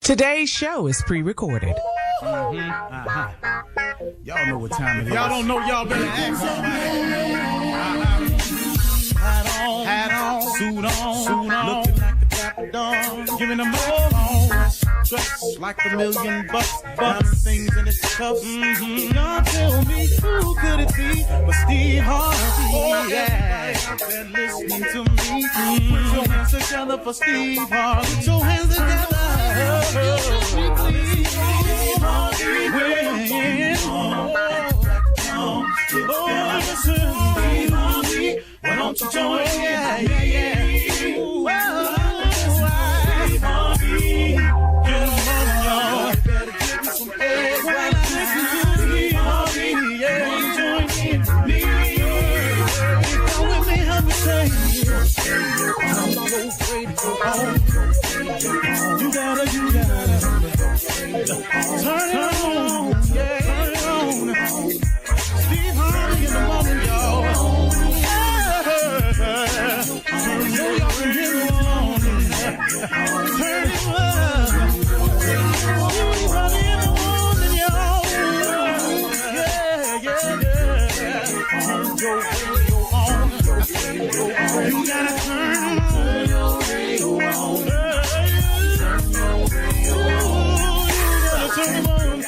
Today's show is pre-recorded. Y'all know what time it is. Y'all don't know, y'all better ask somebody. Hat on, suit on, looking like a dapper dog, giving them all dressed like $1 million bucks, things in its cuffs. Y'all tell me who could it be but Steve Harvey? Oh yeah, out there listening to me. Put your hands together for Steve Harvey. Put your hands together. Why don't you join? Yeah. Whoa, Steve Harvey. Get on, y'all. Better give me some eggs. When I listen to Steve Harvey, yeah, join in me. Come with me, help me say, I'm so afraid to go home. You gotta turn it on, yeah, turn it on. Steve Harvey in the morning, y'all. You gotta turn your radio on. Turn on.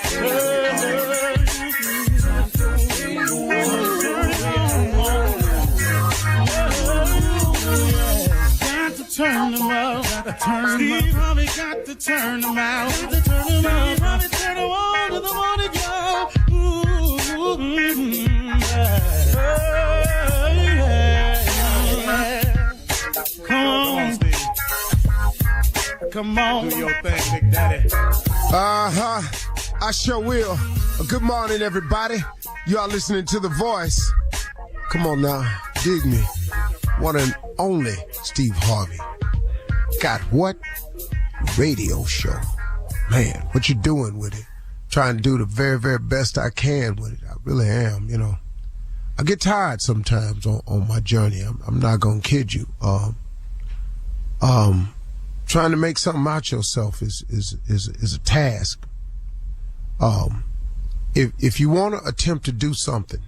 Turn them up, Steve Harvey got to turn them out. Steve Harvey turn them on to the morning, y'all. Come on, Steve. Come on, do your thing, Big Daddy. I sure will. Good morning, everybody. You are listening to The Voice. Come on now, dig me. One and only Steve Harvey. Got what? Radio show. Man, what you doing with it? Trying to do the very, very best I can with it. I really am, you know. I get tired sometimes on my journey. I'm not gonna kid you. Trying to make something out yourself is a task. If you want to attempt to do something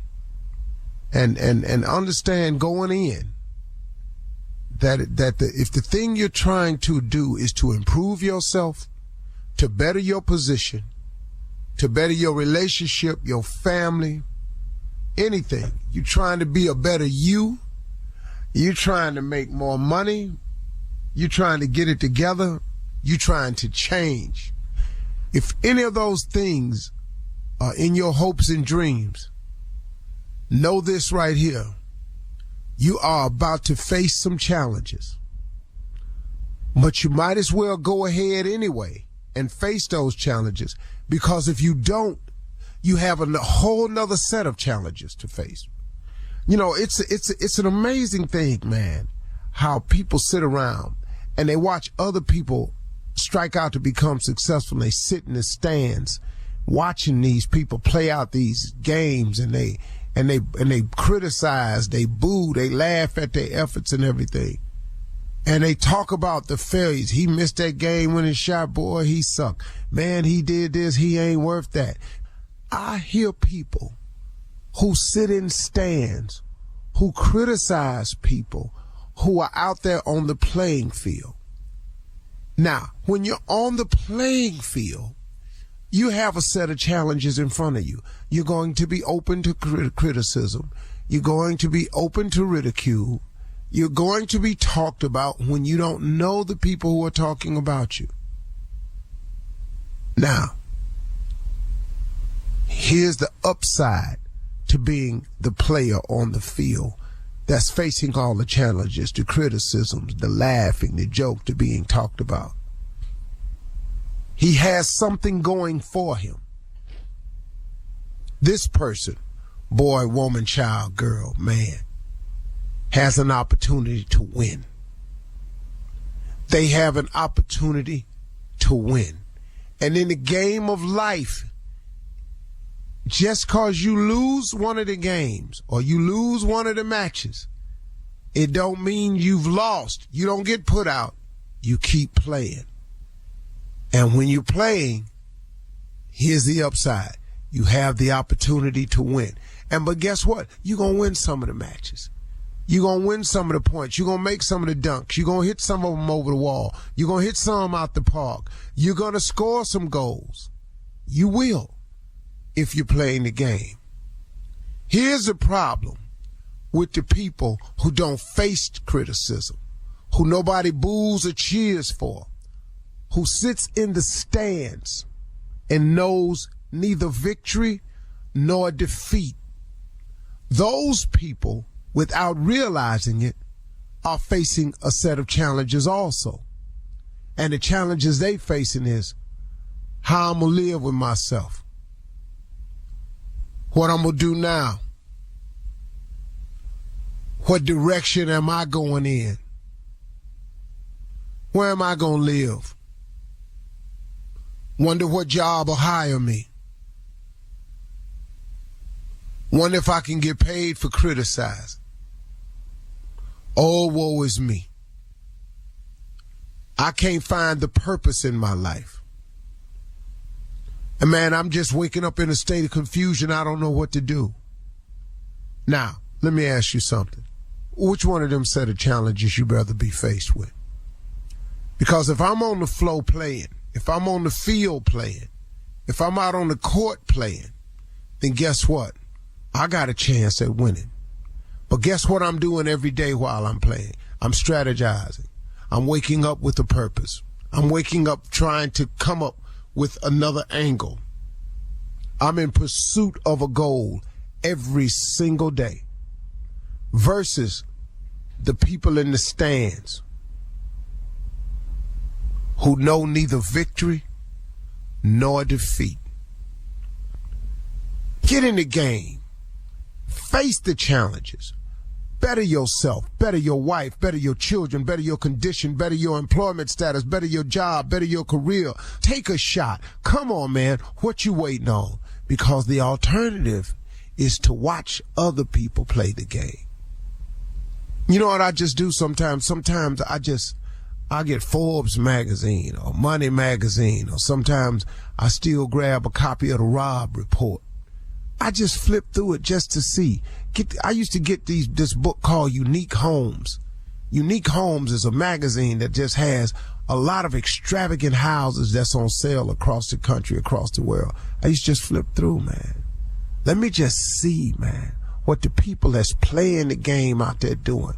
and understand going in that if the thing you're trying to do is to improve yourself, to better your position, to better your relationship, your family, anything, you're trying to be a better you, you're trying to make more money, you're trying to get it together, you're trying to change. If any of those things are in your hopes and dreams, know this right here. You are about to face some challenges, but you might as well go ahead anyway and face those challenges, because if you don't, you have a whole nother set of challenges to face. You know, it's an amazing thing, man, how people sit around and they watch other people strike out to become successful, and they sit in the stands watching these people play out these games, and they criticize, they boo, they laugh at their efforts and everything. And they talk about the failures. He missed that game winning shot, boy, he sucked. Man, he did this, he ain't worth that. I hear people who sit in stands, who criticize people who are out there on the playing field. Now, when you're on the playing field, you have a set of challenges in front of you. You're going to be open to criticism. You're going to be open to ridicule. You're going to be talked about when you don't know the people who are talking about you. Now, here's the upside to being the player on the field that's facing all the challenges, the criticisms, the laughing, the joke, the being talked about. He has something going for him. This person, boy, woman, child, girl, man, has an opportunity to win. They have an opportunity to win. And in the game of life, just cause you lose one of the games or you lose one of the matches, it don't mean you've lost. You don't get put out. You keep playing. And when you're playing, here's the upside. You have the opportunity to win. But guess what? You're going to win some of the matches. You're going to win some of the points. You're going to make some of the dunks. You're going to hit some of them over the wall. You're going to hit some out the park. You're going to score some goals. You will if you're playing the game. Here's the problem with the people who don't face criticism, who nobody boos or cheers for, who sits in the stands and knows neither victory nor defeat. Those people, without realizing it, are facing a set of challenges also. And the challenges they facing is how I'm going to live with myself, what I'm going to do now, what direction am I going in, where am I going to live, wonder what job will hire me, wonder if I can get paid for criticizing. Oh, woe is me. I can't find the purpose in my life. And man, I'm just waking up in a state of confusion. I don't know what to do. Now, let me ask you something. Which one of them set of challenges you'd rather be faced with? Because if I'm on the floor playing, if I'm on the field playing, if I'm out on the court playing, then guess what? I got a chance at winning. But guess what I'm doing every day while I'm playing? I'm strategizing. I'm waking up with a purpose. I'm waking up trying to come up with another angle. I'm in pursuit of a goal every single day. Versus the people in the stands who know neither victory nor defeat. Get in the game. Face the challenges. Better yourself, better your wife, better your children, better your condition, better your employment status, better your job, better your career. Take a shot. Come on, man. What you waiting on? Because the alternative is to watch other people play the game. You know what I just do sometimes? Sometimes I get Forbes magazine or Money magazine, or sometimes I still grab a copy of the Robb Report. I just flip through it just to see. I used to get this book called Unique Homes. Unique Homes is a magazine that just has a lot of extravagant houses that's on sale across the country, across the world. I used to just flip through, man. Let me just see, man, what the people that's playing the game out there doing.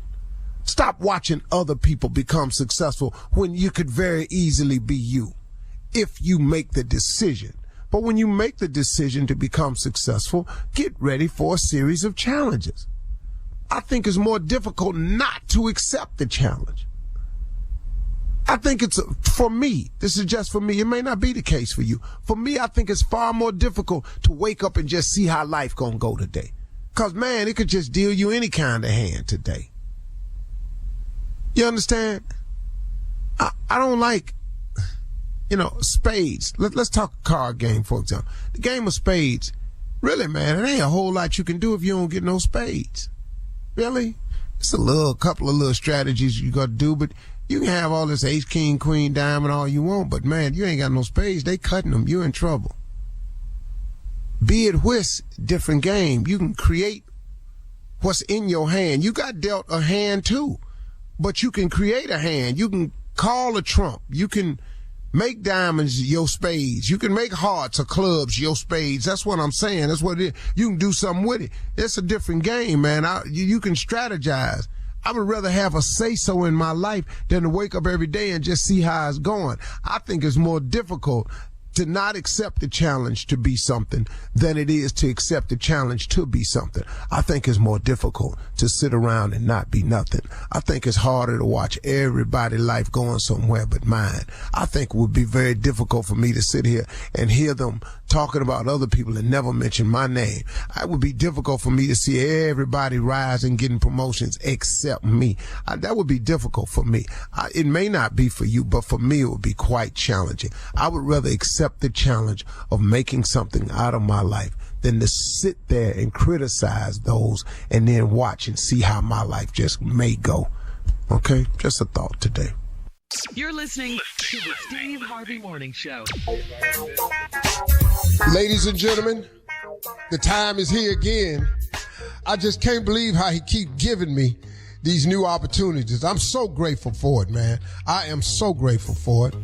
Stop watching other people become successful when you could very easily be you, if you make the decision. But when you make the decision to become successful, get ready for a series of challenges. I think it's more difficult not to accept the challenge. I think for me, this is just for me, it may not be the case for you. For me, I think it's far more difficult to wake up and just see how life gonna go today. Cause man, it could just deal you any kind of hand today. You understand? I don't like, spades. Let's talk a card game, for example. The game of spades, really, man, it ain't a whole lot you can do if you don't get no spades. Really? It's a couple of little strategies you got to do, but you can have all this ace, king, queen, diamond, all you want, but man, you ain't got no spades. They cutting them. You're in trouble. Be it whist, different game. You can create what's in your hand. You got dealt a hand too, but you can create a hand. You can call a trump. You can make diamonds your spades. You can make hearts or clubs your spades. That's what I'm saying. That's what it is. You can do something with it. It's a different game, man. You can strategize. I would rather have a say-so in my life than to wake up every day and just see how it's going. I think it's more difficult to not accept the challenge to be something than it is to accept the challenge to be something. I think it's more difficult to sit around and not be nothing. I think it's harder to watch everybody's life going somewhere but mine. I think it would be very difficult for me to sit here and hear them talking about other people and never mention my name. It would be difficult for me to see everybody rise and getting promotions except me. That would be difficult for me. It may not be for you, but for me it would be quite challenging. I would rather accept the challenge of making something out of my life than to sit there and criticize those and then watch and see how my life just may go. Okay? Just a thought today. You're listening to the Steve Harvey Morning Show. Ladies and gentlemen, the time is here again. I just can't believe how he keep giving me these new opportunities. I'm so grateful for it, man. I am so grateful for it.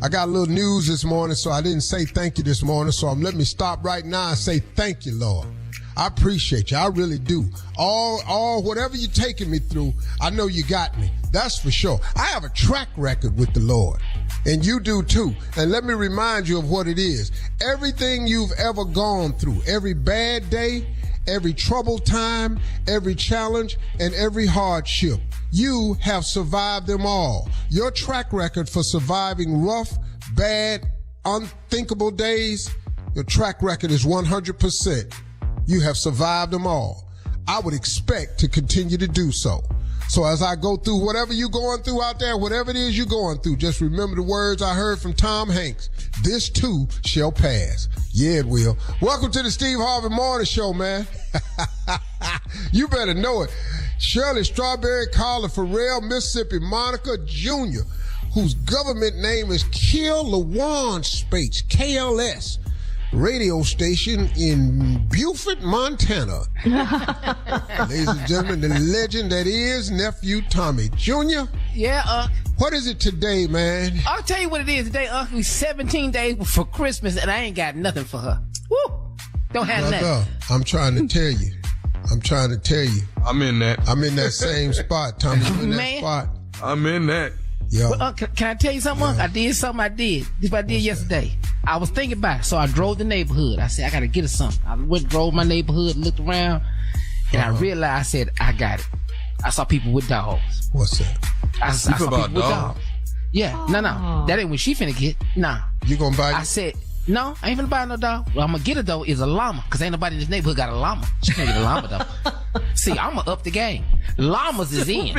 I got a little news this morning, so I didn't say thank you this morning, so let me stop right now and say thank you, Lord. I appreciate you. I really do. All whatever you're taking me through, I know you got me. That's for sure. I have a track record with the Lord, and you do too. And let me remind you of what it is. Everything you've ever gone through, every bad day, every troubled time, every challenge, and every hardship, you have survived them all. Your track record for surviving rough, bad, unthinkable days, your track record is 100%. You have survived them all. I would expect to continue to do so. So as I go through whatever you're going through out there, whatever it is you're going through, just remember the words I heard from Tom Hanks. This too shall pass. Yeah, it will. Welcome to the Steve Harvey Morning Show, man. You better know it. Shirley Strawberry, Carla Farrell, Mississippi Monica Jr., whose government name is Kill Lawan Spates, KLS. Radio station in Beaufort, Montana. Ladies and gentlemen, the legend that is Nephew Tommy Jr. Yeah, What is it today, man? I'll tell you what it is today, Uncle. 17 days before Christmas, and I ain't got nothing for her. Woo! Don't have nothing. I'm trying to tell you. I'm in that. I'm in that same spot, Tommy. You in that spot? I'm in that. Yeah. Well, can I tell you something, Uncle? I did something I did. This is what I did yesterday. I was thinking about it, so I drove the neighborhood. I said, I got to get her something. I went, drove my neighborhood, looked around, and I realized, I said, I got it. I saw people with dogs. What's that? I saw people with dogs. Yeah, no. That ain't what she finna get. Nah. You gonna buy it? I said, no, I ain't finna buy no dog. What I'm gonna get her, though, is a llama, because ain't nobody in this neighborhood got a llama. She can't get a llama, though. See, I'm gonna up the game. Llamas is in.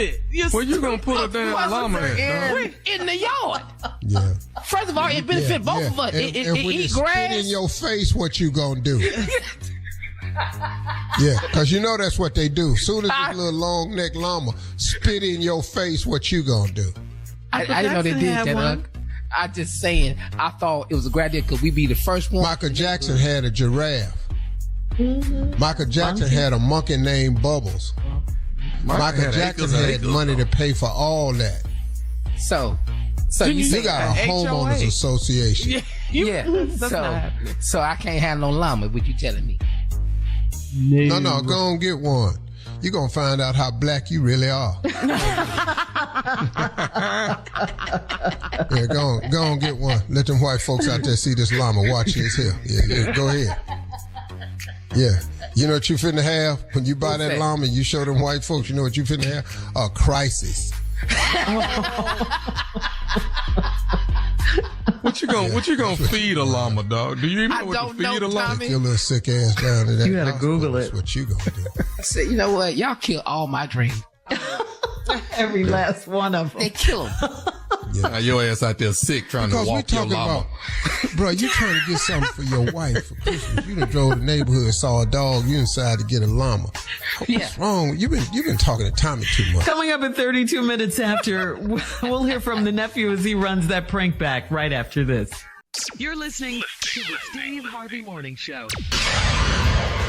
Where you gonna put a damn llama at? In the yard. Yeah. First of all, it benefit both of us. It when eat it grass. spit in your face, what you gonna do? Yeah, because you know that's what they do. Soon as this little long neck llama spit in your face, what you gonna do? I didn't know they did that. I just saying, I thought it was a great idea because we be the first one. Michael Jackson had a giraffe. Mm-hmm. Michael Jackson had a monkey named Bubbles. Michael Jackson had money to pay for all that. So you got a homeowners association. Yeah. So I can't have no llama. What you telling me? No. Go on, get one. You're gonna find out how black you really are. Yeah, go on, get one. Let them white folks out there see this llama. Watch this here. Yeah, go ahead. Yeah. You know what you finna have when you buy that llama and you show them white folks, you know what you finna have? A crisis. What you gonna feed a llama, dog? Do you even know what to feed a llama? Take your little sick ass down to that. You gotta Google it. That's what you gonna do. I said, you know what? Y'all kill all my dreams. Every last one of them. They kill them. Yeah. Now your ass out there sick trying to walk your llama. Bro, you trying to get something for your wife for Christmas. You done drove the neighborhood, saw a dog, you decided to get a llama. What's wrong? You've been talking to Tommy too much. Coming up in 32 minutes after, we'll hear from the nephew as he runs that prank back right after this. You're listening to the Steve Harvey Morning Show.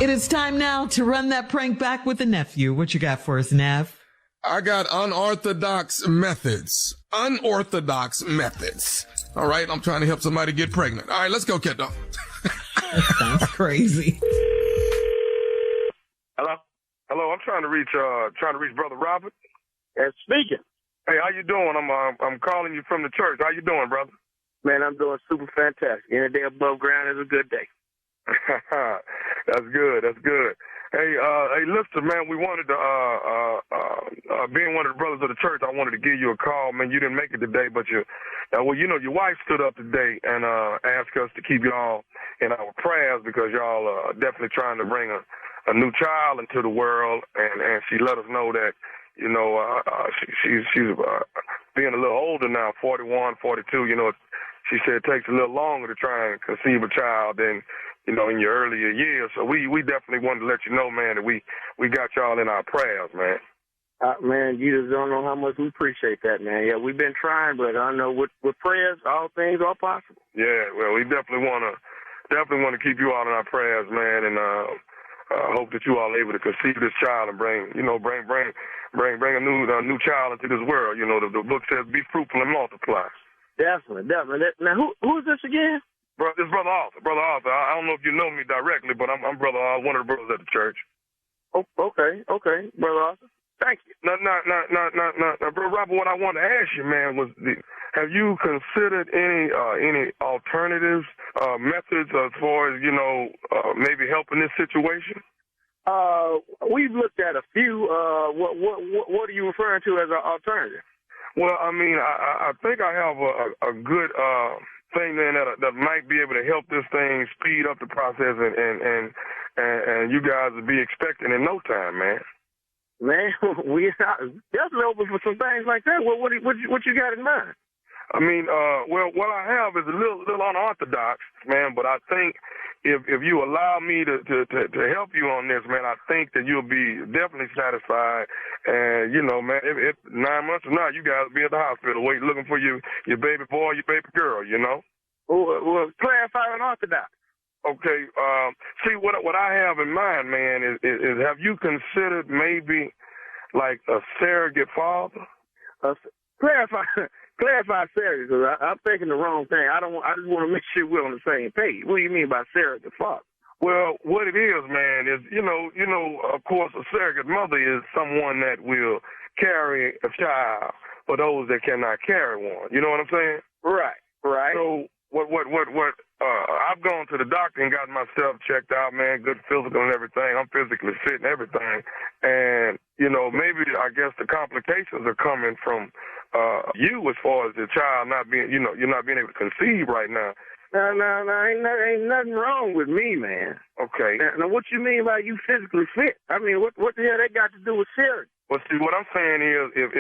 It is time now to run that prank back with the nephew. What you got for us, Nav? I got unorthodox methods. All right, I'm trying to help somebody get pregnant. All right, let's go, kiddo. That sounds crazy. Hello, I'm trying to reach Brother Robert. And speaking. Hey, how you doing? I'm calling you from the church. How you doing, brother? Man, I'm doing super fantastic. Any day above ground is a good day. That's good. Hey, listen, man, we wanted to, being one of the brothers of the church, I wanted to give you a call. Man, you didn't make it today, but your wife stood up today and asked us to keep y'all in our prayers because y'all are definitely trying to bring a new child into the world, and she let us know that, she's being a little older now, 41, 42, she said it takes a little longer to try and conceive a child than, in your earlier years. So we definitely wanted to let you know, man, that we got y'all in our prayers, man. Man, you just don't know how much we appreciate that, man. Yeah, we've been trying, but I know with prayers, all things are possible. Yeah, well, we definitely want to keep you all in our prayers, man, and hope that you all are able to conceive this child and bring a new child into this world. You know, the book says, "Be fruitful and multiply." Definitely. Now, who is this again? Bro, this Brother Arthur. Brother Arthur. I don't know if you know me directly, but I'm Brother Arthur, one of the brothers at the church. Oh, okay, Brother Arthur. Thank you. Now, Brother Robert, what I wanted to ask you, man, was have you considered any alternatives, methods as far as, maybe helping this situation? We've looked at a few. What are you referring to as an alternative? Well, I mean, I think I have a good thing then that might be able to help this thing speed up the process, and you guys will be expecting in no time, man. Man, we definitely open for some things like that. What you got in mind? I mean, well, what I have is a little unorthodox, man. But I think if you allow me to help you on this, man, I think that you'll be definitely satisfied. And man, if 9 months from now, you guys will be at the hospital waiting, looking for your baby boy, your baby girl. Well, clarify unorthodox. Okay. See, what I have in mind, man, is have you considered maybe like a surrogate father? Clarify surrogate, because I'm thinking the wrong thing. I just want to make sure we're on the same page. What do you mean by surrogate father? Well, what it is, man, is of course, a surrogate mother is someone that will carry a child for those that cannot carry one. You know what I'm saying? Right. So what I've gone to the doctor and gotten myself checked out, man, good physical and everything. I'm physically fit and everything. And, maybe I guess the complications are coming from you as far as the child not being, you're not being able to conceive right now. No, ain't nothing wrong with me, man. Okay. Now, what you mean by you physically fit? I mean, what the hell that got to do with surrogate? Well, see, what I'm saying is, if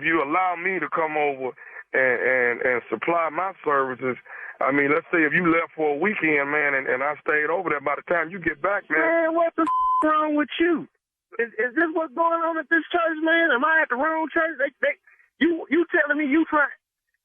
you allow me to come over and supply my services, I mean, let's say if you left for a weekend, man, and I stayed over there, by the time you get back, man. Man, what the wrong with you? Is this what's going on at this church, man? Am I at the wrong church? You telling me you trying?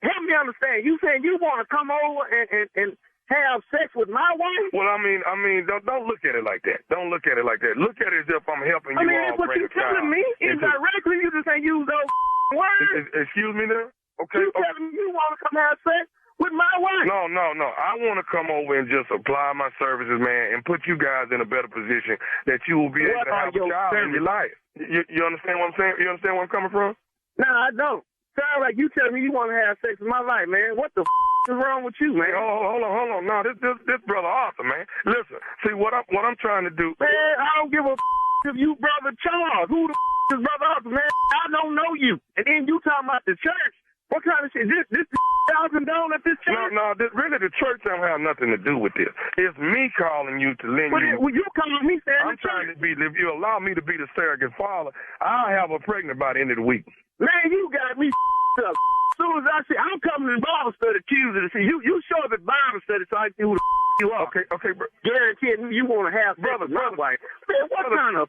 Help me understand. You saying you want to come over and have sex with my wife? Well, I mean, don't look at it like that. Don't look at it like that. Look at it as if I'm helping you all what bring you a child. telling me indirectly. You just ain't use those words. Excuse me now? Okay. You telling me you want to come have sex with my wife? No. I want to come over and just apply my services, man, and put you guys in a better position that you will be able to have a child in your life. You understand what I'm saying? You understand where I'm coming from? No, I don't. Sound like you telling me you want to have sex with my life, man. What the is wrong with you, man? Oh, hold on. No, this Brother Arthur, man. Listen, see what I'm trying to do. Man, I don't give a if you Brother Charles. Who the is Brother Arthur, man? I don't know you. And then you talking about the church. What kind of shit? This thousand down at this church? No, really the church don't have nothing to do with this. It's me calling you to lend you. Well, you calling me saying I'm trying to be, if you allow me to be the surrogate father, I'll have her pregnant by the end of the week. Man, you got me up. As soon as I see, I'm coming to Bible study Tuesday to see you. You show up at Bible study so I can see who the you are. Okay, bro. Guaranteed you want to have brother, wife. Man, what kind of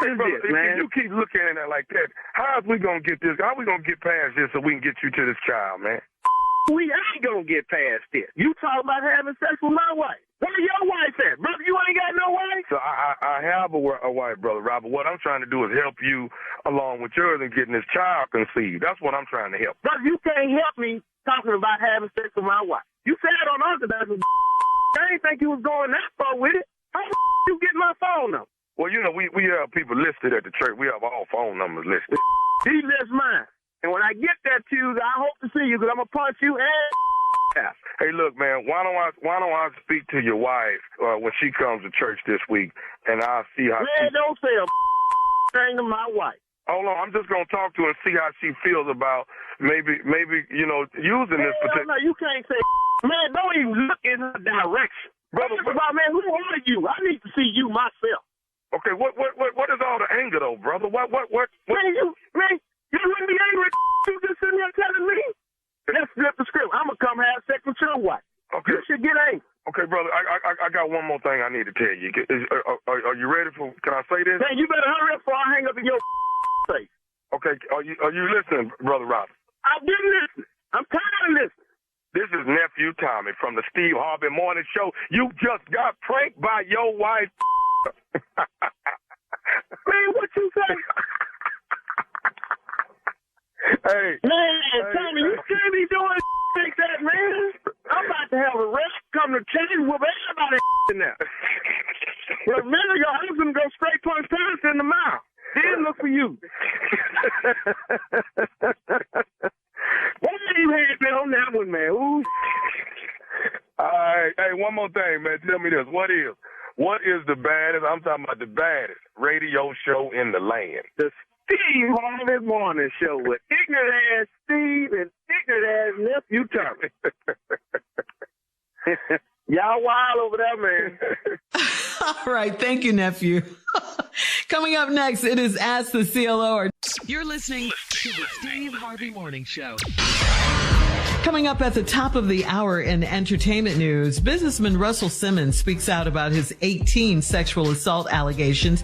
okay, brother, this, man? You keep looking at it like that. How are we gonna get this? How are we gonna get past this so we can get you to this child, man? We ain't gonna get past this. You talk about having sex with my wife. Where your wife at, brother? You ain't got no wife. So I have a wife, Brother Robert. What I'm trying to do is help you along with yours and getting this child conceived. That's what I'm trying to help. Brother, you can't help me talking about having sex with my wife. You said on Orthodox. I didn't think you was going that far with it. How you get my phone number? Well, we have people listed at the church. We have all phone numbers listed. He lists mine. And when I get that Tuesday, I hope to see you because I'm going to punch you and Hey, look, man, why don't I speak to your wife when she comes to church this week, and I'll see how man, don't say a thing to my wife. Hold on, I'm just going to talk to her and see how she feels about maybe using this particular... No, you can't say man, don't even look in her direction. Brother, man, who are you? I need to see you myself. Okay, what is all the anger, though, brother? What? Man, you wouldn't be angry at you just sitting there telling me? Let's flip the script. I'm going to come have sex with your wife. Okay. You should get angry. Okay, brother, I got got one more thing I need to tell you. Are you ready for? Can I say this? Man, you better hurry up before I hang up in your face. Okay. Are you listening, Brother Robert? I've been listening. I'm tired of listening. This is Nephew Tommy from the Steve Harvey Morning Show. You just got pranked by your wife. Man, what you say? Hey. Man, Tommy, you can't be doing like that, man. I'm about to have a rest come to chain whoop everybody in there. But a minute ago, I was going to go straight punch parents in the mouth. Then look for you. What you had been on that one, man? Ooh. All right. Hey, one more thing, man. Tell me this. What is the baddest, I'm talking about the baddest radio show in the land? The Steve Harvey Morning Show with ignorant ass Steve and ignorant ass Nephew Tommy. Y'all wild over there, man. All right. Thank you, nephew. Coming up next, it is Ask the CLO. You're listening to the Steve Harvey Morning Show. Coming up at the top of the hour in entertainment news, businessman Russell Simmons speaks out about his 18 sexual assault allegations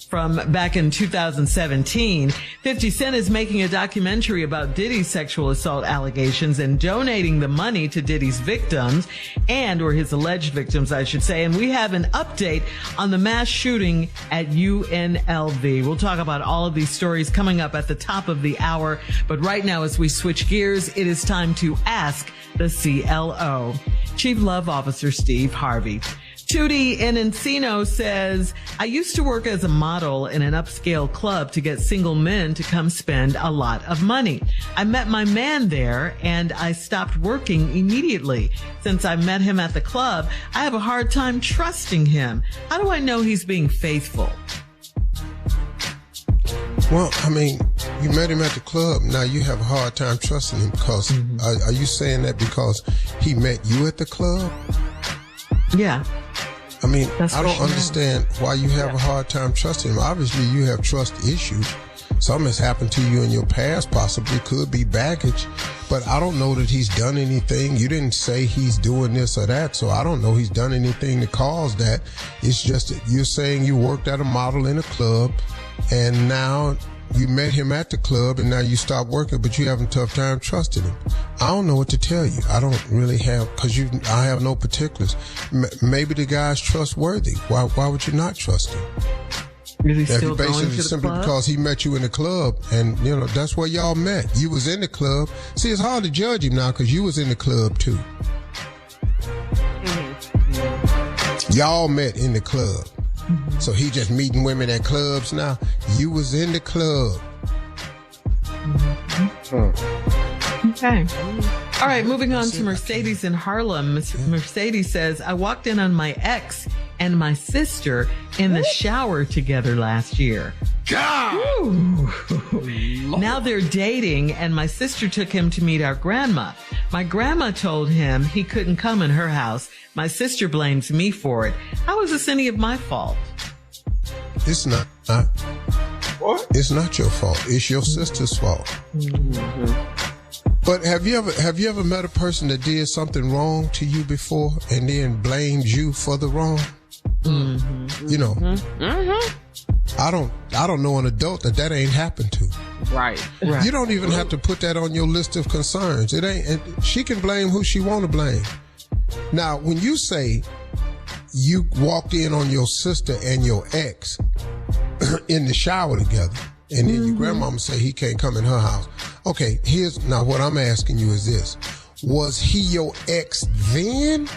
from back in 2017. 50 Cent is making a documentary about Diddy's sexual assault allegations and donating the money to Diddy's victims or his alleged victims, I should say. And we have an update on the mass shooting at UNLV. We'll talk about all of these stories coming up at the top of the hour. But right now, as we switch gears, it is time to ask the CLO. Chief Love Officer Steve Harvey. Tootie in Encino says, I used to work as a model in an upscale club to get single men to come spend a lot of money. I met my man there and I stopped working immediately. Since I met him at the club, I have a hard time trusting him. How do I know he's being faithful? Well, I mean, you met him at the club. Now you have a hard time trusting him because, are you saying that because he met you at the club? Yeah. I mean, That's I don't understand why you have a hard time trusting him. Obviously, you have trust issues. Something has happened to you in your past, possibly could be baggage, but I don't know that he's done anything. You didn't say he's doing this or that, so I don't know he's done anything to cause that. It's just that you're saying you worked at a model in a club, and now you met him at the club, and now you stopped working, but you having a tough time trusting him. I don't know what to tell you. I don't really have, I have no particulars. Maybe the guy's trustworthy. Why would you not trust him? Is he still basically going to the simply club? because he met you in the club, and that's where y'all met. You was in the club. See, it's hard to judge him now because you was in the club too. Y'all met in the club. So he just meeting women at clubs now. You was in the club. Okay. All right, moving on to Mercedes in Harlem. Mercedes says, I walked in on my ex and my sister in the shower together last year. God! Now they're dating, and my sister took him to meet our grandma. My grandma told him he couldn't come in her house. My sister blames me for it. How is this any of my fault? It's not. What? It's not your fault. It's your sister's fault. But have you ever met a person that did something wrong to you before and then blamed you for the wrong? I don't know an adult that ain't happened to. Right. You don't even have to put that on your list of concerns. It ain't. She can blame who she want to blame. Now, when you say you walked in on your sister and your ex in the shower together, and then your grandmama say he can't come in her house. Okay, now what I'm asking you is this. Was he your ex then,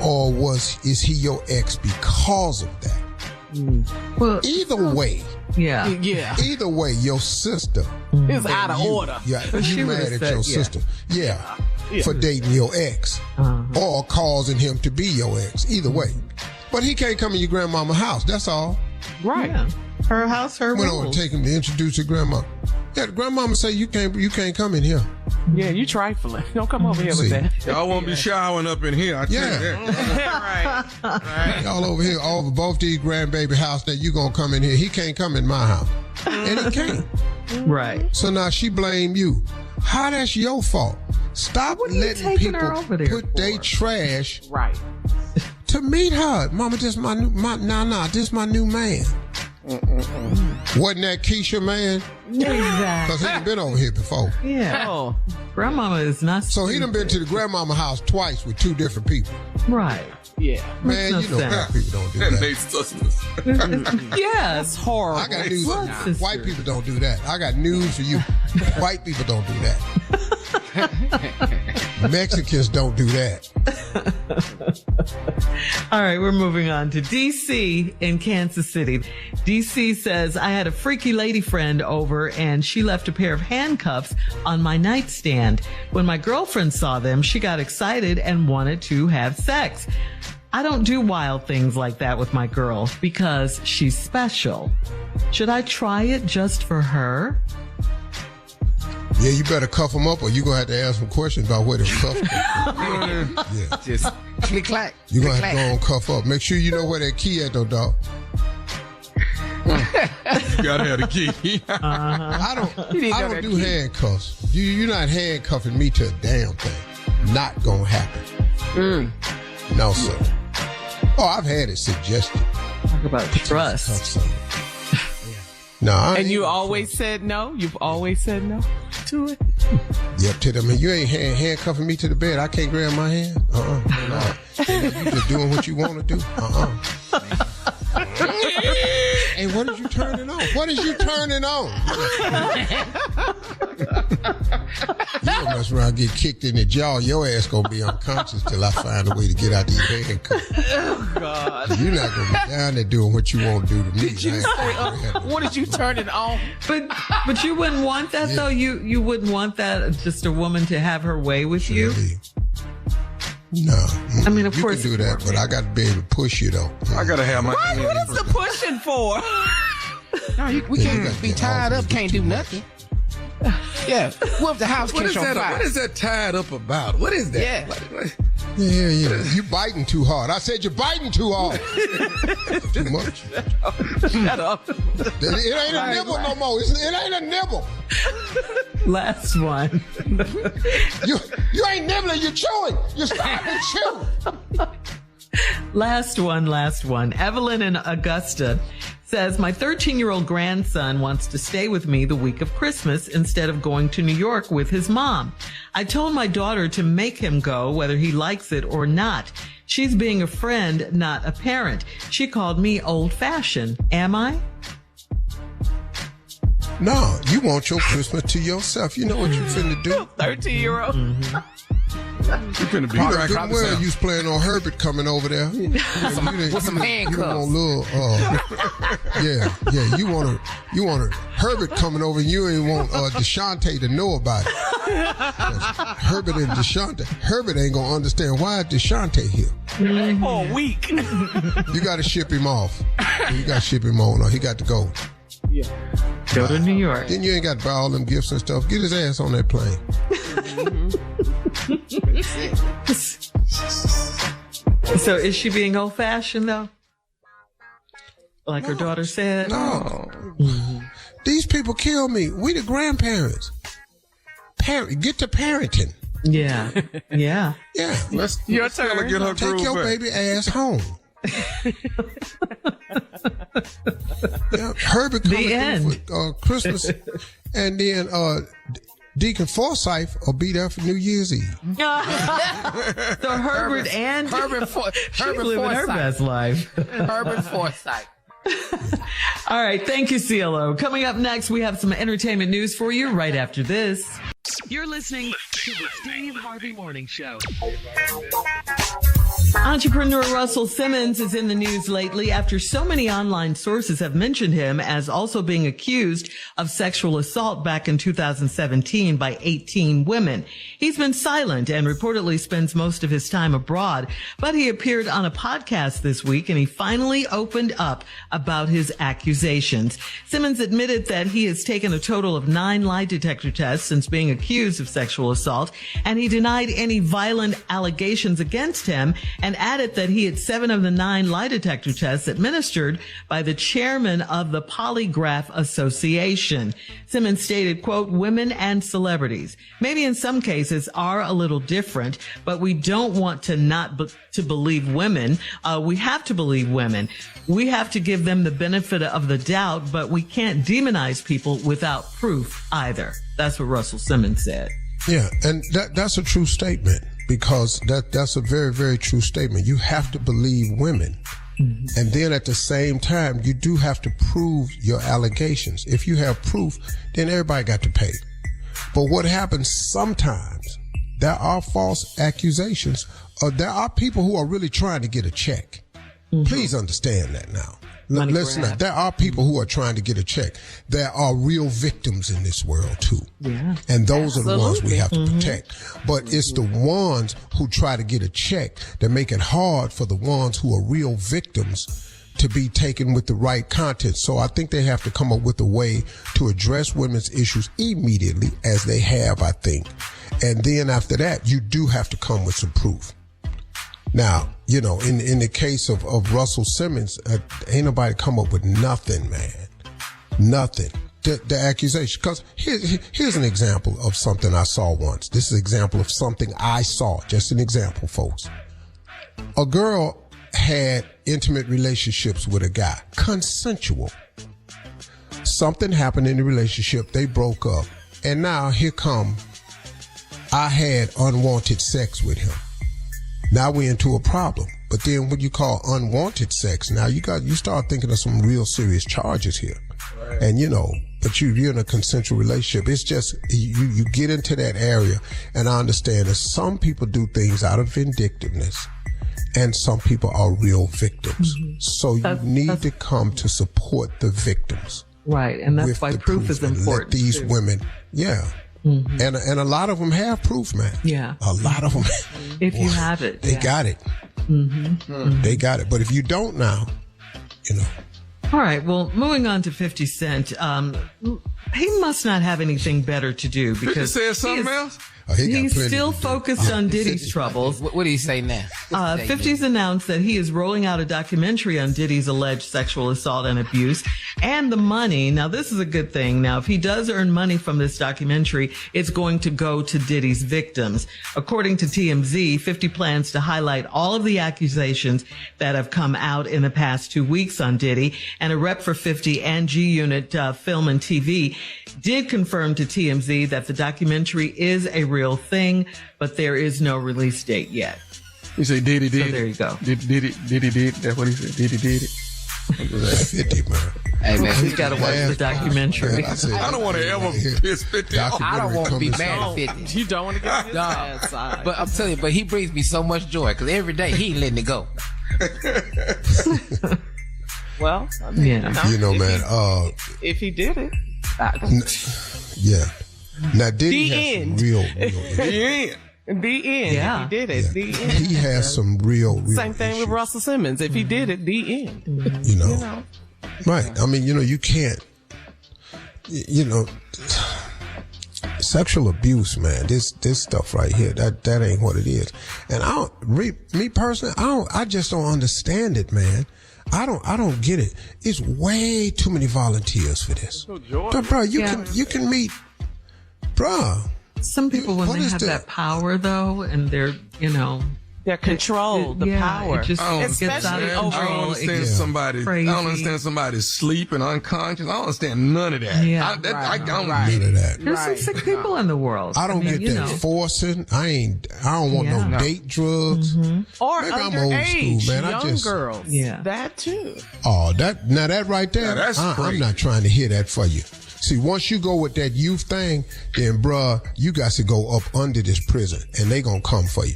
or is he your ex because of that? Well, either way. Yeah. Either way, your sister. It's out of order. Yeah, you mad at your sister. Yeah. For dating your ex. Or causing him to be your ex. Either way. But he can't come in your grandmama's house. That's all. Right. Yeah. Her house, her rules. Went on to take him to introduce your grandma. Yeah, the grandmama say you can't come in here. Yeah, you trifling. Don't come over here with that. Y'all won't be showering up in here. I tell you that. Right. Y'all over here, over both these grandbaby house that you gonna come in here. He can't come in my house. And he can't. Right. So now she blame you. How that's your fault? Stop letting people put their trash to meet her. Mama, this my new man. Wasn't that Keisha, man? Exactly. Because he done been over here before. Yeah. Oh, grandmama is not. So he done been to the grandmama house twice with 2 different people. Right. Yeah. Man, you know black people don't do that. Yeah, it's horrible. I got news for you. White people don't do that. I got news for you. White people don't do that. Mexicans don't do that. All right, we're moving on to D.C. in Kansas City. D.C. says, I had a freaky lady friend over and she left a pair of handcuffs on my nightstand. When my girlfriend saw them, she got excited and wanted to have sex. I don't do wild things like that with my girl because she's special. Should I try it just for her? Yeah, you better cuff them up or you're going to have to ask some questions about where they're cuffed. Yeah. Just click clack. You're going to have to go and cuff up. Make sure you know where that key at, though, dog. You gotta have the key. I don't do handcuffs. You're not handcuffing me to a damn thing. Not going to happen. No, sir. Oh, I've had it suggested. Talk about trust. No, and you always said no? You've always said no to it? Yep, to them. You ain't handcuffing me to the bed. I can't grab my hand. No. You just doing what you want to do. Hey, what is you turning on? What is you turning on? You gonna mess around and get kicked in the jaw. Your ass gonna be unconscious till I find a way to get out these handcuffs. Oh, God. You're not gonna be down there doing what you want to do to me. Did you say, what did you turn it on? But you wouldn't want that, though? You wouldn't want that, just a woman to have her way with you? No. I mean, of course. You can do that, but I got to be able to push you, though. I got to have my... What is the pushing for? No, we can't be tied up, can't do nothing. Yeah. What if the house catch on fire? What is that tied up about? What is that? Yeah. Yeah. You biting too hard. I said you're biting too hard. Too much. Shut up. It ain't a nibble no more. It ain't a nibble. Last one. You ain't nibbling, you're chewing. You're starting to chew. Last one. Evelyn in Augusta says, my 13-year-old grandson wants to stay with me the week of Christmas instead of going to New York with his mom. I told my daughter to make him go, whether he likes it or not. She's being a friend, not a parent. She called me old-fashioned. Am I? No, you want your Christmas to yourself. You know what you finna do. 13-year-old. Mm-hmm. You finna be right. Good well, you was playing on Herbert coming over there. With some handcuffs. You want little, yeah. You want Herbert coming over, and you ain't want DeShante to know about it. Herbert and DeShante. Herbert ain't gonna understand why DeShante here. For a week. You got to ship him off. You got to ship him on. He got to go. Yeah. Go to New York. Then you ain't got to buy all them gifts and stuff. Get his ass on that plane. So is she being old-fashioned, though? Like her daughter said? No. These people kill me. We the grandparents. Get to parenting. Yeah. Yeah. Your turn. Get her Take your baby ass home. Yeah, Herbert coming through for Christmas, and then Deacon Forsyth will be there for New Year's Eve. So Herbert living her best life. Herbert Forsyth. All right, thank you, CLO. Coming up next, we have some entertainment news for you right after this. You're listening to the Steve Harvey Morning Show. Entrepreneur Russell Simmons is in the news lately after so many online sources have mentioned him as also being accused of sexual assault back in 2017 by 18 women. He's been silent and reportedly spends most of his time abroad, but he appeared on a podcast this week and he finally opened up about his accusations. Simmons admitted that he has taken a total of 9 lie detector tests since being accused of sexual assault, and he denied any violent allegations against him and added that he had 7 of the 9 lie detector tests administered by the chairman of the Polygraph Association. Simmons stated, quote, women and celebrities, maybe in some cases are a little different, but we don't want to to believe women. We have to believe women. We have to give them the benefit of the doubt, but we can't demonize people without proof either. That's what Russell Simmons said. Yeah, and that's a true statement, because that's a very, very true statement. You have to believe women. Mm-hmm. And then at the same time, you do have to prove your allegations. If you have proof, then everybody got to pay. But what happens sometimes, there are false accusations. There are people who are really trying to get a check. Mm-hmm. Please understand that now. Listen, there are people who are trying to get a check. There are real victims in this world too. Yeah. And those are the ones we have to protect. But it's the ones who try to get a check that make it hard for the ones who are real victims to be taken with the right content. So I think they have to come up with a way to address women's issues immediately, as they have, I think. And then after that, you do have to come with some proof. Now, you know, in the case of Russell Simmons, ain't nobody come up with nothing, man. Nothing. The accusation. Because here's an example of something I saw once. This is an example of something I saw. Just an example, folks. A girl had intimate relationships with a guy. Consensual. Something happened in the relationship. They broke up. And now here come, I had unwanted sex with him. Now we're into a problem. But then what you call unwanted sex, now you start thinking of some real serious charges here. Right. And you know, but you're in a consensual relationship. It's just, you get into that area, and I understand that some people do things out of vindictiveness, and some people are real victims. Mm-hmm. So you need to come to support the victims. Right, and that's why proof is important. Let these women, yeah. Mm-hmm. And a lot of them have proof, man. Yeah. A lot of them. If you have it. They got it. Mm-hmm. Mm-hmm. They got it. But if you don't now, you know. All right. Well, moving on to 50 Cent. He must not have anything better to do, because 50 said something else? He's still focused on Diddy's troubles. What do you say now? 50's announced that he is rolling out a documentary on Diddy's alleged sexual assault and abuse, and the money. Now, this is a good thing. Now, if he does earn money from this documentary, it's going to go to Diddy's victims. According to TMZ, 50 plans to highlight all of the accusations that have come out in the past 2 weeks on Diddy, and a rep for 50 and G-Unit Film and TV did confirm to TMZ that the documentary is a real thing, but there is no release date yet. You say Diddy did. So there you go. Diddy did. That's what he said. Diddy did it. 50, man. Hey, man, he's got to watch the documentary. I don't want to ever piss 50 off. I don't want to be mad at 50. You don't want to get his bad side. But I'm telling you, but he brings me so much joy, because every day he ain't letting it go. Well, I mean, you know, man. If he did it. Yeah. Now, Diddy has some real The end. Yeah. If he did it, yeah. the end. He has some real Same thing with Russell Simmons. If he did it, the end. You know. Right. I mean, you know, you can't, you know, sexual abuse, man, this stuff right here, that ain't what it is. And me personally, I just don't understand it, man. I don't get it. It's way too many volunteers for this. Bro, you can meet, bro. Some people, when they have that power, though, and they're, you know, they're controlled, the power. It just gets out of control. I don't understand somebody sleeping unconscious. I don't understand none of that. Yeah. I don't none of that. There's some sick people in the world. I don't get that forcing. I don't want no date drugs. Mm-hmm. Or maybe I'm old school, man. Young girls. Yeah. That too. Oh, that right there. That's I'm not trying to hear that for you. See, once you go with that youth thing, then bruh, you got to go up under this prison, and they gonna come for you.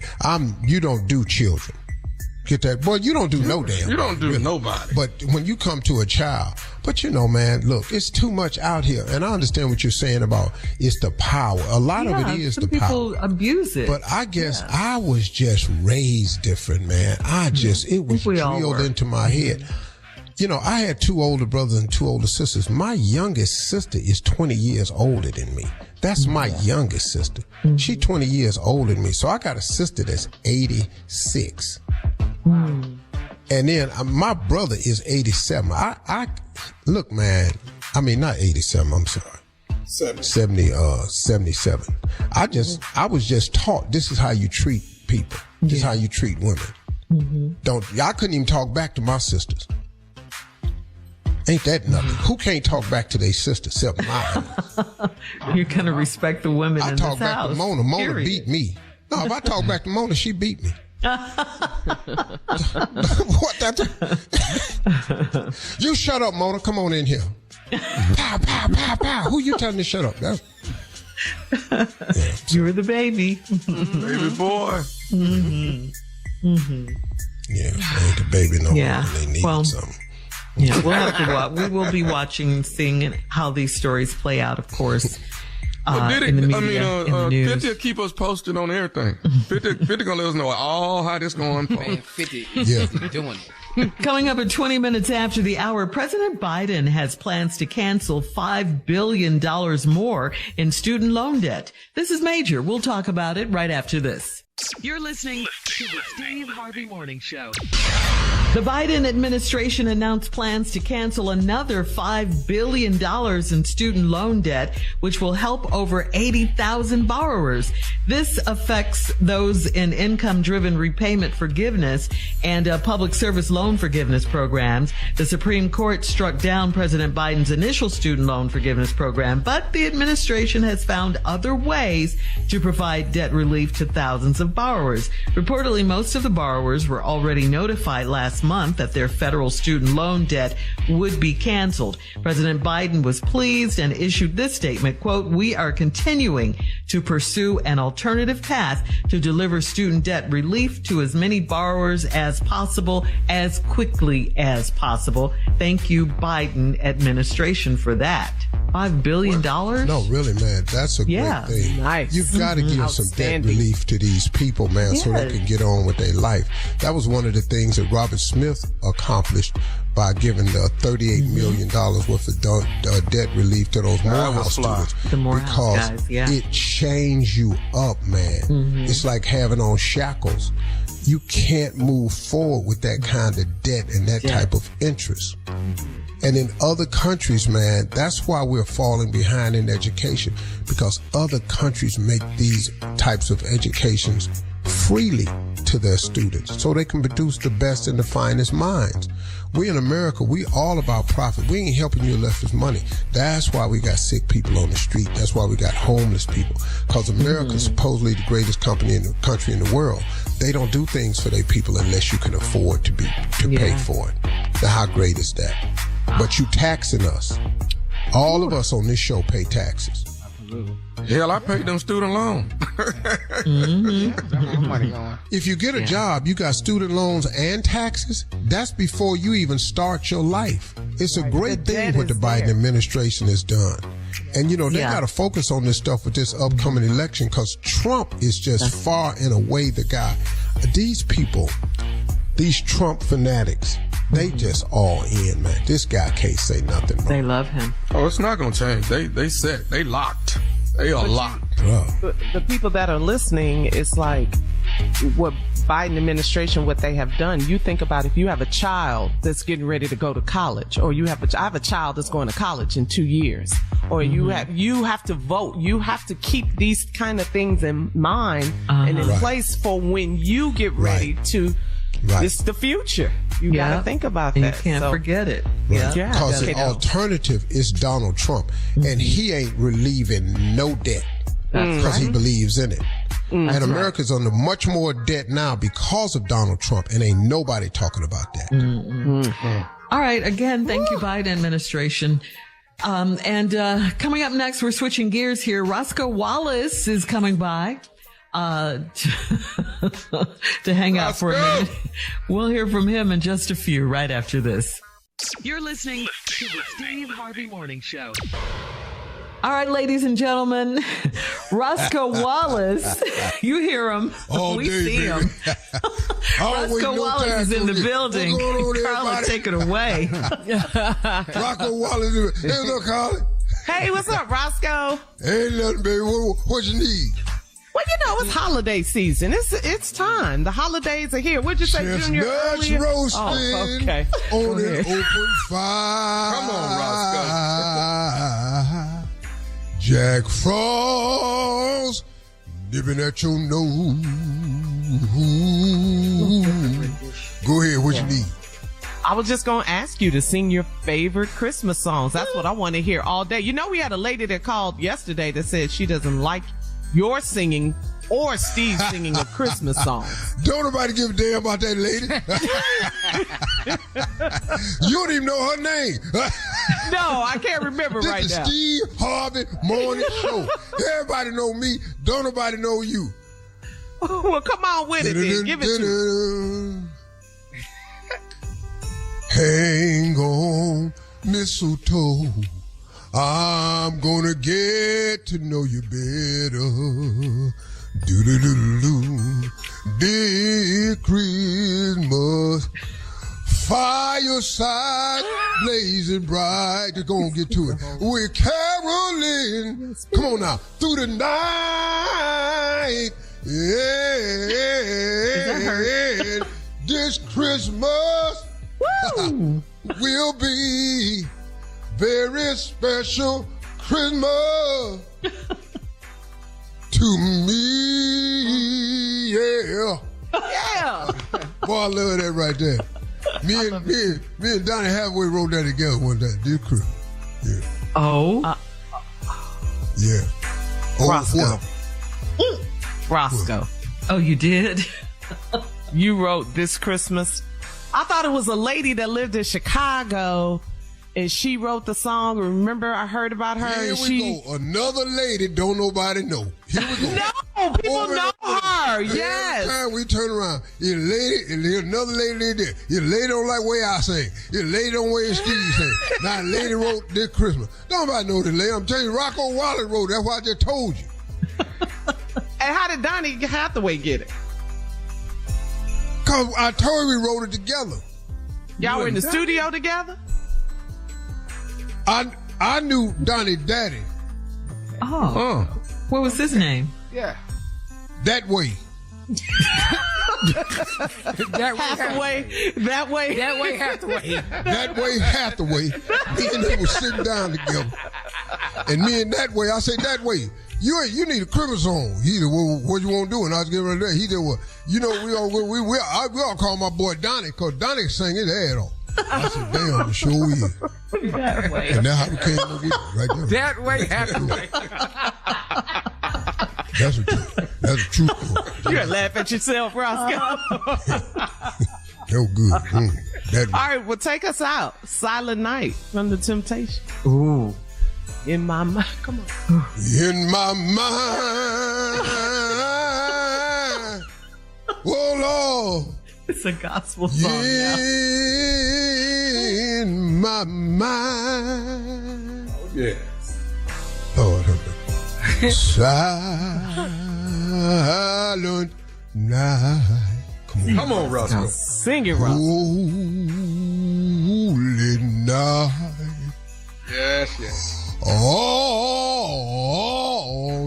You don't do children. Get that? Boy, you don't do no damn. You don't do really. Nobody. But when you come to a child, but you know, man, look, it's too much out here. And I understand what you're saying about it's the power. A lot of it is the power. People abuse it. But I guess I was just raised different, man. It was drilled into my head. You know, I had 2 older brothers and 2 older sisters. My youngest sister is 20 years older than me. That's my youngest sister. She's 20 years older than me. So I got a sister that's 86. And then my brother is 87. I look, man. I mean, not 87. I'm sorry. 77. I was just taught this is how you treat people. This is how you treat women. I couldn't even talk back to my sisters. Ain't that nothing? Who can't talk back to their sister except mine? You're gonna respect the women in this house. I talk back to Mona. Mona beat me. No, if I talk back to Mona, she beat me. What that? You shut up, Mona. Come on in here. Pow, pow, pow, pow. Who you telling to shut up? You were the baby. Baby boy. Yeah, ain't the baby no more. They need something. Yeah, we'll have to watch. We will be watching, seeing how these stories play out, of course. In the media, in the news. 50 will keep us posted on everything. 50 gonna let us know all how this going. Man, 50 is doing it. Coming up at 20 minutes after the hour, President Biden has plans to cancel $5 billion more in student loan debt. This is major. We'll talk about it right after this. You're listening to the Steve Harvey Morning Show. The Biden administration announced plans to cancel another $5 billion in student loan debt, which will help over 80,000 borrowers. This affects those in income-driven repayment forgiveness and public service loan forgiveness programs. The Supreme Court struck down President Biden's initial student loan forgiveness program, but the administration has found other ways to provide debt relief to thousands of borrowers. Reportedly, most of the borrowers were already notified last month that their federal student loan debt would be canceled. President Biden was pleased and issued this statement, quote, "We are continuing to pursue an alternative path to deliver student debt relief to as many borrowers as possible, as quickly as possible. Thank you, Biden administration, for that." $5 billion? No, really, man. That's a great thing. Nice. You've got to give some debt relief to these people, man, so they can get on with their life. That was one of the things that Robert Smith accomplished by giving the $38 million worth of debt relief to those Morehouse students. The Morehouse guys, it changed you up, man. It's like having on shackles. You can't move forward with that kind of debt and that type of interest. And in other countries, man, that's why we're falling behind in education, because other countries make these types of educations freely to their students so they can produce the best and the finest minds. We in America, we all about profit. We ain't helping you left with money. That's why we got sick people on the street. That's why we got homeless people, because America's supposedly the greatest country in the world. They don't do things for their people unless you can afford to pay for it. Now, how great is that? But you taxing us. All of us on this show pay taxes. Hell, I paid them student loans. If you get a job, you got student loans and taxes. That's before you even start your life. It's a great thing what the Biden administration has done. And, you know, they got to focus on this stuff with this upcoming election, because Trump is just far and away the guy. These people, these Trump fanatics, they just all in, man. This guy can't say nothing wrong. They love him. Oh, it's not going to change. They set. They locked. They are locked. The people that are listening, it's like what Biden administration, what they have done. You think about if you have a child that's getting ready to go to college, or I have a child that's going to college in 2 years, or you have to vote. You have to keep these kind of things in mind and in place for when you get ready to. It's the future. You got to think about that. You can't forget it. Because the alternative is Donald Trump, and he ain't relieving no debt because he believes in it. And America's under much more debt now because of Donald Trump, and ain't nobody talking about that. All right. Again, thank you, Biden administration. And coming up next, we're switching gears here. Roscoe Wallace is coming by. To hang out for a minute. We'll hear from him in just a few right after this. You're listening to the Steve Harvey Morning Show. All right, ladies and gentlemen, Roscoe Wallace, you hear him. We see him. Roscoe Wallace is in the building. Carla, take it away. Roscoe Wallace, hey, look, Carla. Hey, what's up, Roscoe? Hey, nothing, baby. What you need? Well, it's holiday season. It's time. The holidays are here. What'd you say, Junior? Chestnuts Earlier? roasting Oh, okay. on an open fire. Come on, Roscoe. Jack Frost nipping at your nose. Go ahead, what you need? I was just going to ask you to sing your favorite Christmas songs. That's what I want to hear all day. We had a lady that called yesterday that said she doesn't like your singing or Steve's singing of Christmas songs. Don't nobody give a damn about that lady. You don't even know her name. No, I can't remember right This is now. Steve Harvey Morning Show. Everybody know me. Don't nobody know you. Well, come on with it then. Give it to me. Hang on, mistletoe. I'm gonna get to know you better. Do-do-do-do-do. Dear Christmas, fireside blazing bright. Just gonna get to it. We're caroling. Come on now. Through the night. Yeah. This Christmas will be very special Christmas to me. Yeah. Yeah. Boy, I love that right there. Me and Donnie Hathaway wrote that together one day. Dear Christmas. Yeah. Oh. Yeah. Oh, Roscoe. what? Roscoe. Oh, you did? You wrote This Christmas. I thought it was a lady that lived in Chicago and she wrote the song. Remember, I heard about her. Here we go. Another lady don't nobody know. Here we go. No, people know her. Yes. Every time we turn around, there's another lady there. Your lady don't like the way I sing. Your lady don't way Steve sing. Now, the lady wrote This Christmas. Nobody know the lady. I'm telling you, Roscoe Wallace wrote it. That's why I just told you. And how did Donnie Hathaway get it? Because I told you we wrote it together. Y'all were in the studio together? I knew Donnie Daddy. Oh. What was his name? Yeah. That way. Hathaway. That way. That way, Hathaway. That way, Hathaway. Me and him was sitting down together. And me and that way, I say, that way, you need a Christmas song. He said, well, what you want to do? And I was getting ready to do. He said, well, we all call my boy Donnie, because Donnie sang his head off. I said, damn, it sure is. That way. And that's how we came up with it right there. That way, Hathaway. That's a true story. You gotta laugh at yourself, Roscoe. That was good. That All right, well, take us out. Silent Night from The Temptation. Ooh. In my mind. Come on. in my mind. Oh, Lord. It's a gospel song now. In my mind. Oh, yes. Lord help me. Silent night. Come on, Roscoe. Sing it, Roscoe. Holy night. Yes. All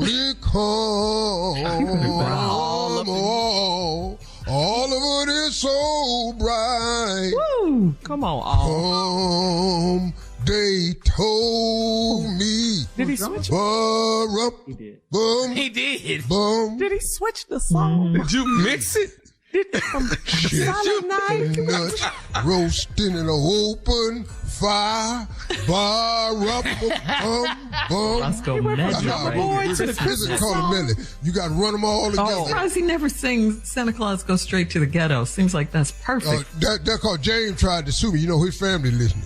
it all of it is so bright. Woo. Come on, all. They told me. Did he switch? He did. He did. Did he switch the song? Did you mix it? Silent Night? Nuts roasting in an open fire. Roscoe Medley. This is called a medley. You got to run them all together. Why does he never sing Santa Claus Go Straight to the Ghetto? Seems like that's perfect. That's called James tried to sue me. You know, his family listening.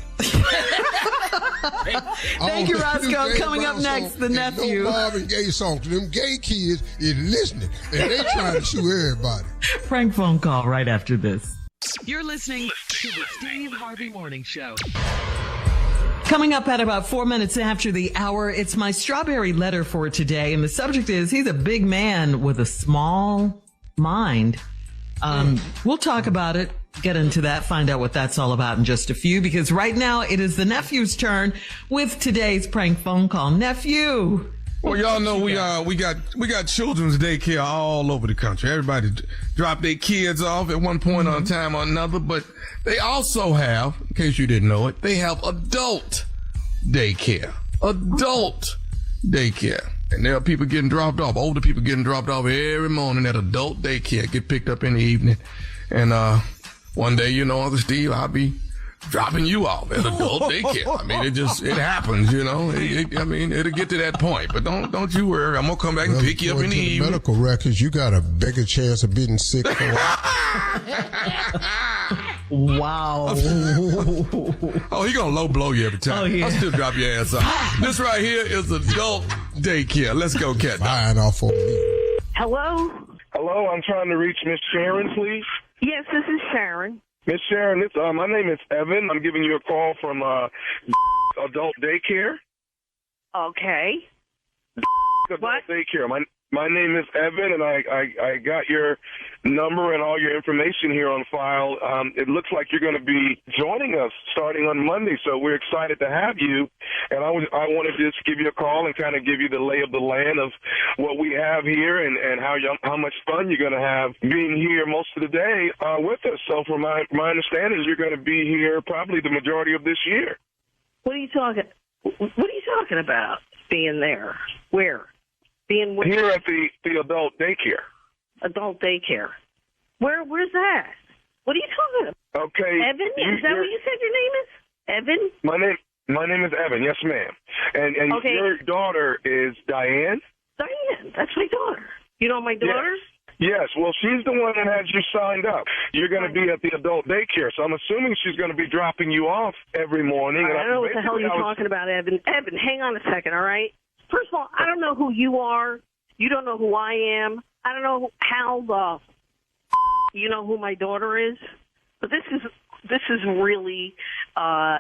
Thank you, Roscoe. Coming up next, the nephew. No Marvin Gaye songs. Them gay kids is listening, and they trying to sue everybody. Prank phone call right after this. You're listening to the Steve Harvey Morning Show. Coming up at about 4 minutes after the hour, it's my strawberry letter for today. And the subject is, he's a big man with a small mind. We'll talk about it, get into that, find out what that's all about in just a few, because right now it is the nephew's turn with today's prank phone call. Nephew, Well, y'all know we got children's daycare all over the country. Everybody drop their kids off at one point on time or another, but they also have, in case you didn't know it, they have adult daycare. Adult daycare. And there are people getting dropped off, older people getting dropped off every morning at adult daycare, get picked up in the evening. And one day, Uncle Steve, I'll be dropping you off at adult daycare. I mean, it happens, it'll get to that point. But don't you worry. I'm going to come back and pick you up in the evening. Medical records, you got a bigger chance of being sick for a while. Wow. Oh, he going to low blow you every time. Oh, yeah. I'll still drop your ass off. This right here is adult daycare. Let's go, Cat. Fine off on me. Hello? Hello, I'm trying to reach Miss Sharon, please. Yes, this is Sharon. Miss Sharon, my name is Evan. I'm giving you a call from adult daycare. Okay. Adult daycare. My name is Evan, and I got your number and all your information here on file. It looks like you're going to be joining us starting on Monday, so we're excited to have you. And I wanted to just give you a call and kind of give you the lay of the land of what we have here and how much fun you're going to have being here most of the day with us. So from my understanding, you're going to be here probably the majority of this year. What are you talking about? Being there? Where? Being where? Here at the adult daycare. Adult daycare. Where's that? What are you talking about? Okay. Evan? Is that what you said your name is? Evan? My name is Evan. Yes, ma'am. And okay. Your daughter is Diane? Diane. That's my daughter. You know my daughter? Yes. Well, she's the one that has you signed up. You're going to be at the adult daycare, so I'm assuming she's going to be dropping you off every morning. I don't know what the hell you're talking about, Evan. Evan, hang on a second, all right? First of all, I don't know who you are. You don't know who I am. I don't know how you know who my daughter is. But this is really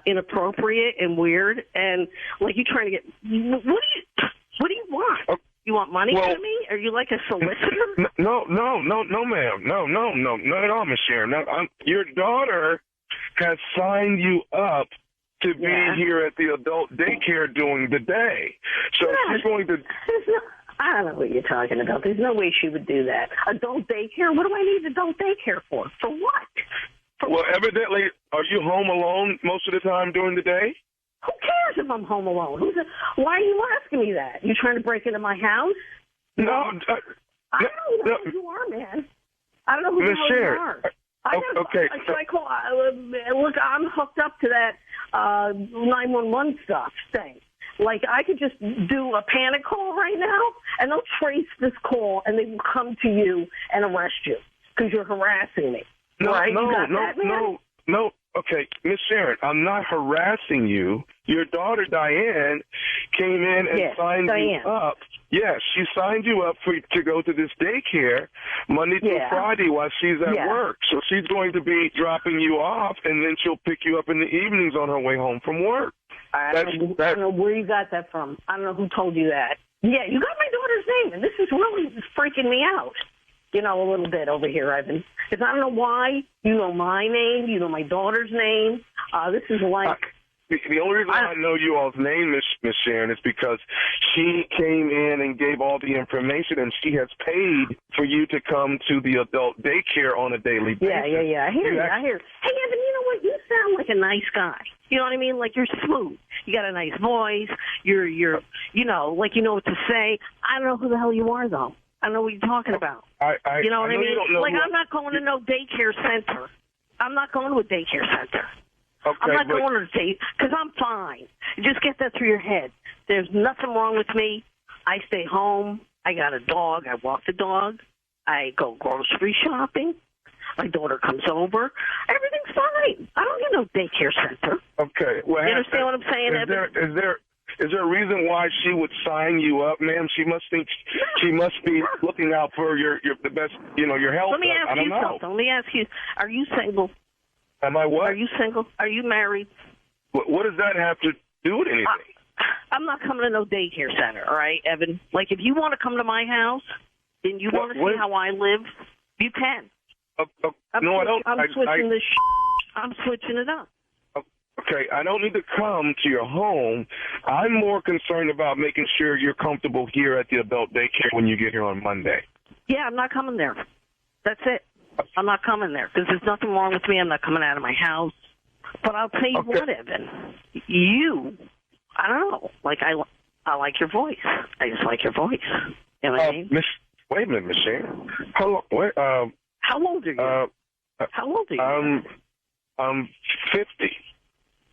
inappropriate and weird. And like you trying to get what do you want? You want money from me? Are you like a solicitor? No, ma'am. No, not at all, Miss Sharon. No, your daughter has signed you up to be here at the adult daycare during the day. So she's going to... I don't know what you're talking about. There's no way she would do that. Adult daycare? What do I need adult daycare for? For what? Well, evidently, are you home alone most of the time during the day? Who cares if I'm home alone? Why are you asking me that? You trying to break into my house? No. I don't know who you are, man. I don't know who you are. Okay. Look, I'm hooked up to that 911 stuff thing. Like, I could just do a panic call right now, and they'll trace this call, and they will come to you and arrest you because you're harassing me. No. No. Okay, Miss Sharon, I'm not harassing you. Your daughter, Diane, came in and signed you up. Yes, she signed you up to go to this daycare Monday through Friday while she's at work. So she's going to be dropping you off, and then she'll pick you up in the evenings on her way home from work. I don't know where you got that from. I don't know who told you that. Yeah, you got my daughter's name, and this is really freaking me out. A little bit over here, Ivan. Because I don't know why. You know my name. You know my daughter's name. This is like... The only reason I know you all's name, Miss Sharon, is because she came in and gave all the information, and she has paid for you to come to the adult daycare on a daily basis. Yeah. I hear you. Hey, Evan, you know what? You sound like a nice guy. You know what I mean? Like, you're smooth. You got a nice voice. You're like you know what to say. I don't know who the hell you are, though. I don't know what you're talking about. You know what I mean? Like, I'm not going to no daycare center. I'm not going to a daycare center. Okay, I'm not going to say, because I'm fine. Just get that through your head. There's nothing wrong with me. I stay home. I got a dog. I walk the dog. I go grocery shopping. My daughter comes over. Everything's fine. I don't need no daycare center. Okay. Well, you understand what I'm saying, Evan? Is there a reason why she would sign you up, ma'am? She must think she must be looking out for the best, your health. Let me ask you something. Let me ask you, are you single? Am I what? Are you single? Are you married? What does that have to do with anything? I'm not coming to no daycare center, all right, Evan? Like, if you want to come to my house and you want to see how I live, you can. No, I don't. I'm switching this I'm switching it up. Okay, I don't need to come to your home. I'm more concerned about making sure you're comfortable here at the adult daycare when you get here on Monday. Yeah, I'm not coming there. That's it. I'm not coming there because there's nothing wrong with me. I'm not coming out of my house. But I'll tell you what, Evan. I don't know. Like, I like your voice. I just like your voice. You know what I mean? Wait a minute, Miss Sharon. How old are you? How old are you? I'm 50.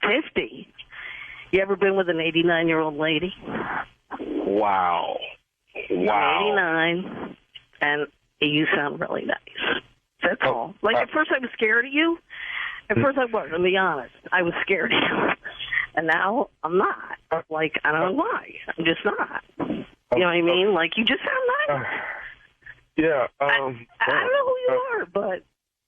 50? You ever been with an 89-year-old lady? Wow. I'm 89, and you sound really nice. That's all. Like, at first I was scared of you. At first I was, I'll be honest. I was scared of you. And now I'm not. Like, I don't know why. I'm just not. You know what I mean? Like, you just sound nice. Yeah. I don't know who you are, but...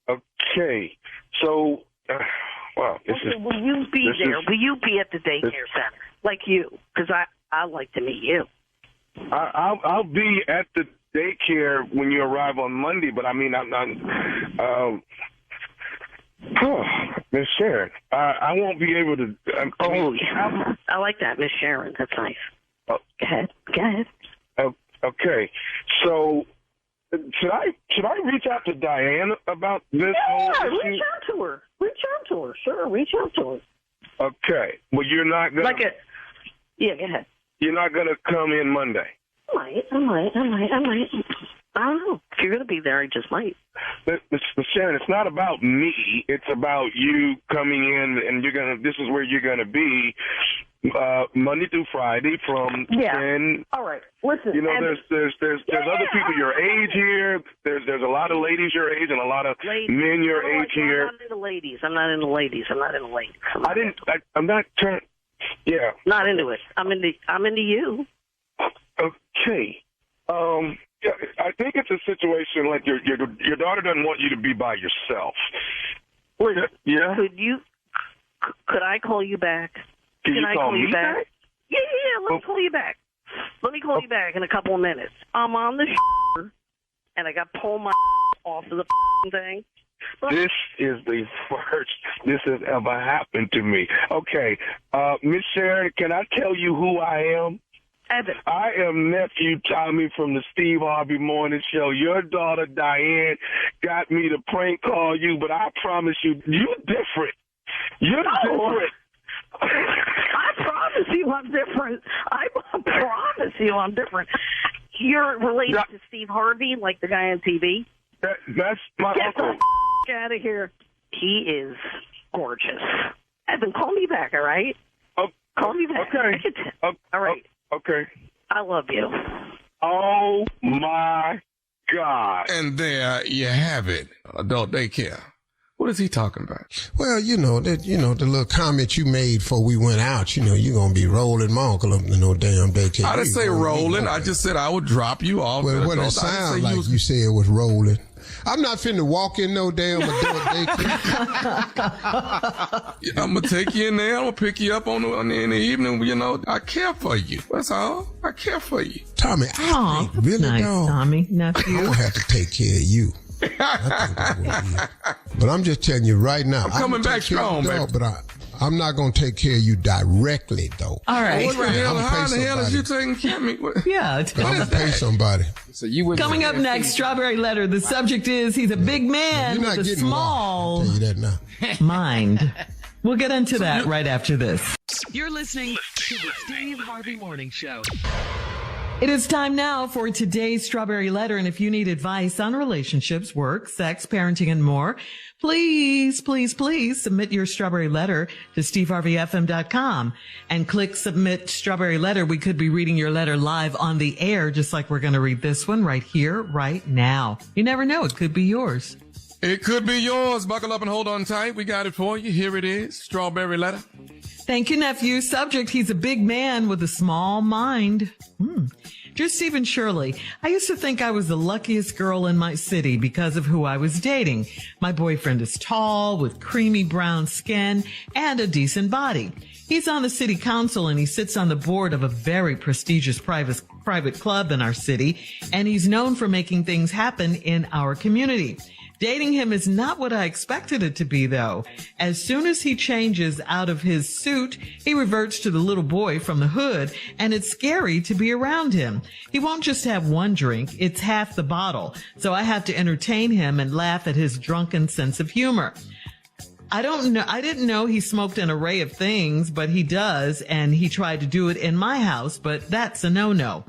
Okay. So, will you be there? Will you be at the daycare center? Like you? Because I'd like to meet you. I'll be at the daycare when you arrive on Monday, but I mean, I'm not... Miss Sharon, I won't be able to... I like that, Miss Sharon. That's nice. Go ahead. Okay. So... Should I reach out to Diane about this? Yeah, reach out to her. Sure, reach out to her. Okay. Well, you're not going to... Yeah, go ahead. You're not going to come in Monday? I might. I don't know. If you're going to be there, I just might. Miss Sharon, it's not about me. It's about you coming in, and this is where you're going to be Monday through Friday from 10. All right. Listen. You know, there's other people your age here. There's a lot of ladies your age and a lot of men your age here. I'm not into ladies. I'm not into ladies. I'm not trying. Yeah. Not into it. I'm into you. Okay. I think it's a situation like your daughter doesn't want you to be by yourself. Wait, yeah. Could I call you back? Can you call me back? Yeah. Let me call you back. Let me call you back in a couple of minutes. I'm on the and I got to pull my off of the thing. This is the first this has ever happened to me. Okay, Miss Sharon, can I tell you who I am? Evan. I am nephew Tommy from the Steve Harvey Morning Show. Your daughter Diane got me to prank call you, but I promise you, you're different. You're different. I promise you I'm different. I promise you I'm different. You're related to Steve Harvey, like the guy on TV? That's my uncle. Get the out of here. He is gorgeous. Evan, call me back, all right? Call me back. Okay. All right. Okay. I love you. Oh, my God. And there you have it. Adult daycare. What is he talking about? Well, the little comment you made before we went out, you're going to be rolling my uncle up to no damn daycare. I didn't say rolling. I just said I would drop you off. Well, what it sounds like you said it was rolling. I'm not finna walk in no damn adult daycare. I'm going to take you in there. I'm going to pick you up in the evening. I care for you. That's all. I care for you. Tommy, I think really, nice, dog, Tommy, nephew. I'm going to have to take care of you. I think that's what it is. But I'm just telling you right now. I'm coming back strong, baby. But I'm not going to take care of you directly, though. All right. What the hell? How the hell is you taking care of me? Yeah. I'm going to pay somebody. So you would Coming up next, Strawberry Letter. The subject is he's a big man with a small I'll tell you that now. mind. We'll get into that right after this. You're listening to the Steve Harvey Morning Show. It is time now for today's Strawberry Letter. And if you need advice on relationships, work, sex, parenting, and more, please submit your Strawberry Letter to steveharveyfm.com and click Submit Strawberry Letter. We could be reading your letter live on the air, just like we're going to read this one right here, right now. You never know. It could be yours. It could be yours. Buckle up and hold on tight. We got it for you. Here it is. Strawberry Letter. Thank you, nephew. Subject, he's a big man with a small mind. Dear Stephen Shirley, I used to think I was the luckiest girl in my city because of who I was dating. My boyfriend is tall, with creamy brown skin, and a decent body. He's on the city council and he sits on the board of a very prestigious private club in our city, and he's known for making things happen in our community. Dating him is not what I expected it to be, though. As soon as he changes out of his suit, he reverts to the little boy from the hood, and it's scary to be around him. He won't just have one drink, it's half the bottle. So I have to entertain him and laugh at his drunken sense of humor. I didn't know he smoked an array of things, but he does, and he tried to do it in my house, but that's a no-no.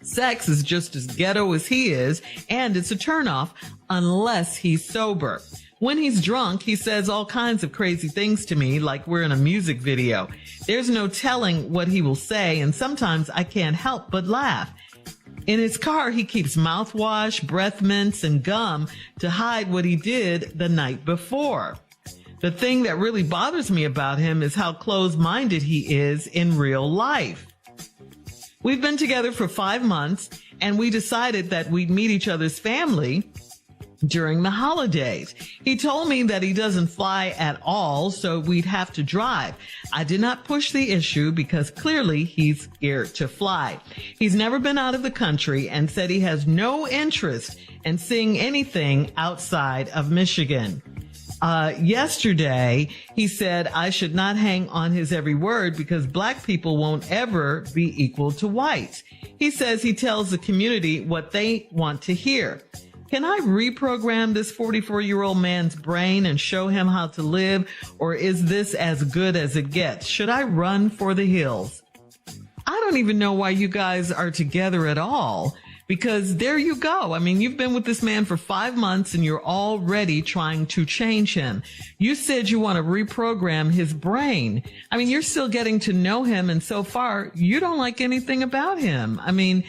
Sex is just as ghetto as he is, and it's a turnoff unless he's sober. When he's drunk, he says all kinds of crazy things to me, like we're in a music video. There's no telling what he will say, and sometimes I can't help but laugh. In his car, he keeps mouthwash, breath mints, and gum to hide what he did the night before. The thing that really bothers me about him is how closed-minded he is in real life. We've been together for 5 months, and we decided that we'd meet each other's family during the holidays. He told me that he doesn't fly at all, so we'd have to drive. I did not push the issue because clearly he's scared to fly. He's never been out of the country and said he has no interest in seeing anything outside of Michigan. Yesterday, he said I should not hang on his every word because black people won't ever be equal to whites. He says he tells the community what they want to hear. Can I reprogram this 44-year-old man's brain and show him how to live, or is this as good as it gets? Should I run for the hills? I don't even know why you guys are together at all. Because there you go. I mean, you've been with this man for 5 months and you're already trying to change him. You said you want to reprogram his brain. I mean, you're still getting to know him, and so far you don't like anything about him. I mean,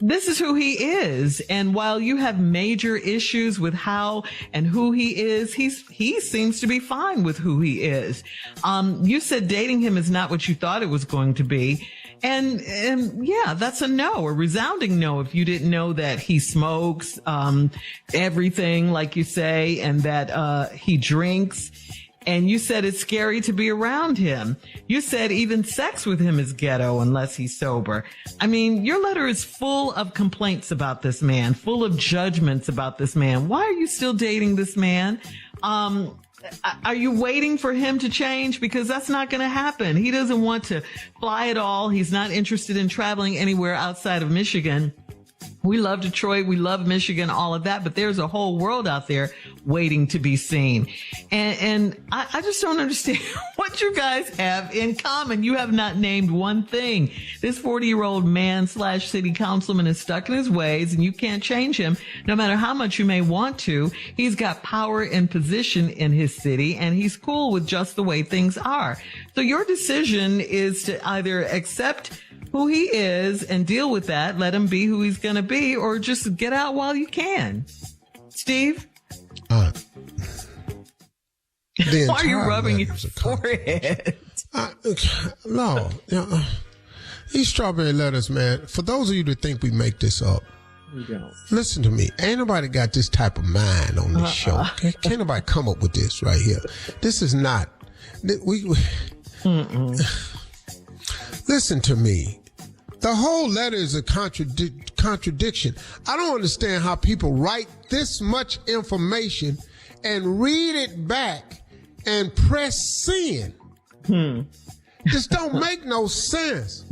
this is who he is. And while you have major issues with how and who he is, he seems to be fine with who he is. You said dating him is not what you thought it was going to be. And yeah, that's a no, a resounding no if you didn't know that he smokes, everything, like you say, and that, he drinks. And you said it's scary to be around him. You said even sex with him is ghetto unless he's sober. I mean, your letter is full of complaints about this man, full of judgments about this man. Why are you still dating this man? Are you waiting for him to change? Because that's not going to happen. He doesn't want to fly at all. He's not interested in traveling anywhere outside of Michigan. We love Detroit. We love Michigan, all of that. But there's a whole world out there waiting to be seen. And I just don't understand what you guys have in common. You have not named one thing. This 40-year-old man / city councilman is stuck in his ways, and you can't change him no matter how much you may want to. He's got power and position in his city, and he's cool with just the way things are. So your decision is to either accept who he is and deal with that, let him be who he's going to be, or just get out while you can. Steve? Why are you rubbing your forehead? No. These strawberry letters, man, for those of you that think we make this up, we don't. Listen to me. Ain't nobody got this type of mind on this show. Can't nobody come up with this right here. This is not. Listen to me. The whole letter is a contradiction. I don't understand how people write this much information and read it back and press send. Just don't make no sense.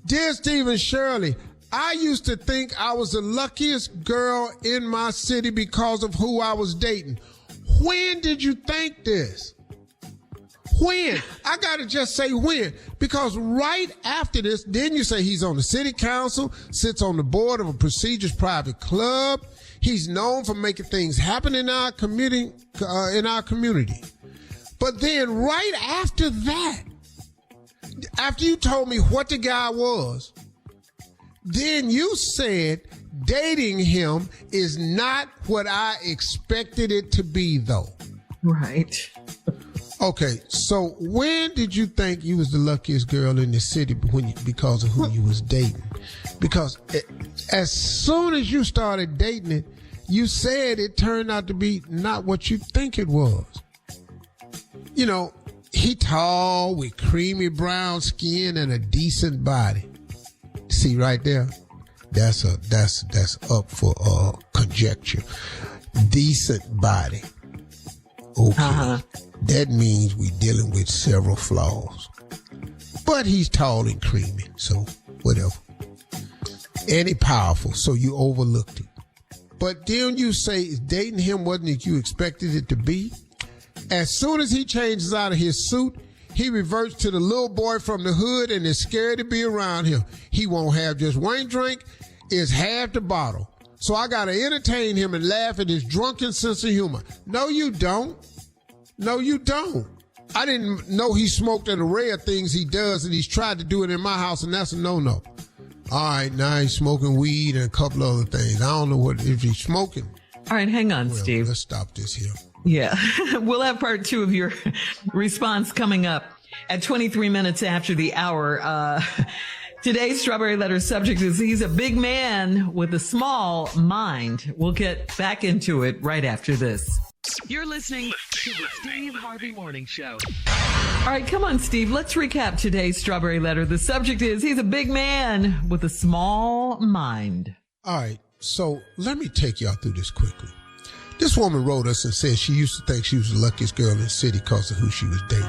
Dear Stephen Shirley, I used to think I was the luckiest girl in my city because of who I was dating. When did you think this? When? I gotta just say when, because right after this, then you say he's on the city council, sits on the board of a prestigious private club. He's known for making things happen in our community. But then right after that, after you told me what the guy was, then you said dating him is not what I expected it to be, though. Right. Okay, so when did you think you was the luckiest girl in the city because of who you was dating? Because as soon as you started dating it, you said it turned out to be not what you think it was. You know, he tall with creamy brown skin and a decent body. See right there? That's up for conjecture. Decent body. Okay. That means we're dealing with several flaws. But he's tall and creamy, so whatever. And he powerful, so you overlooked it. But then you say dating him wasn't what you expected it to be. As soon as he changes out of his suit, he reverts to the little boy from the hood and is scared to be around him. He won't have just one drink, it's half the bottle. So I got to entertain him and laugh at his drunken sense of humor. No, you don't. No, you don't. I didn't know he smoked an array of things he does, and he's tried to do it in my house, and that's a no-no. All right, now he's smoking weed and a couple other things. I don't know if he's smoking. All right, hang on, Steve. Let's stop this here. Yeah. We'll have part 2 of your response coming up at 23 minutes after the hour. Today's Strawberry Letter subject is he's a big man with a small mind. We'll get back into it right after this. You're listening to the Steve Harvey Morning Show. All right, come on, Steve. Let's recap today's Strawberry Letter. The subject is he's a big man with a small mind. All right, so let me take y'all through this quickly. This woman wrote us and said she used to think she was the luckiest girl in the city because of who she was dating.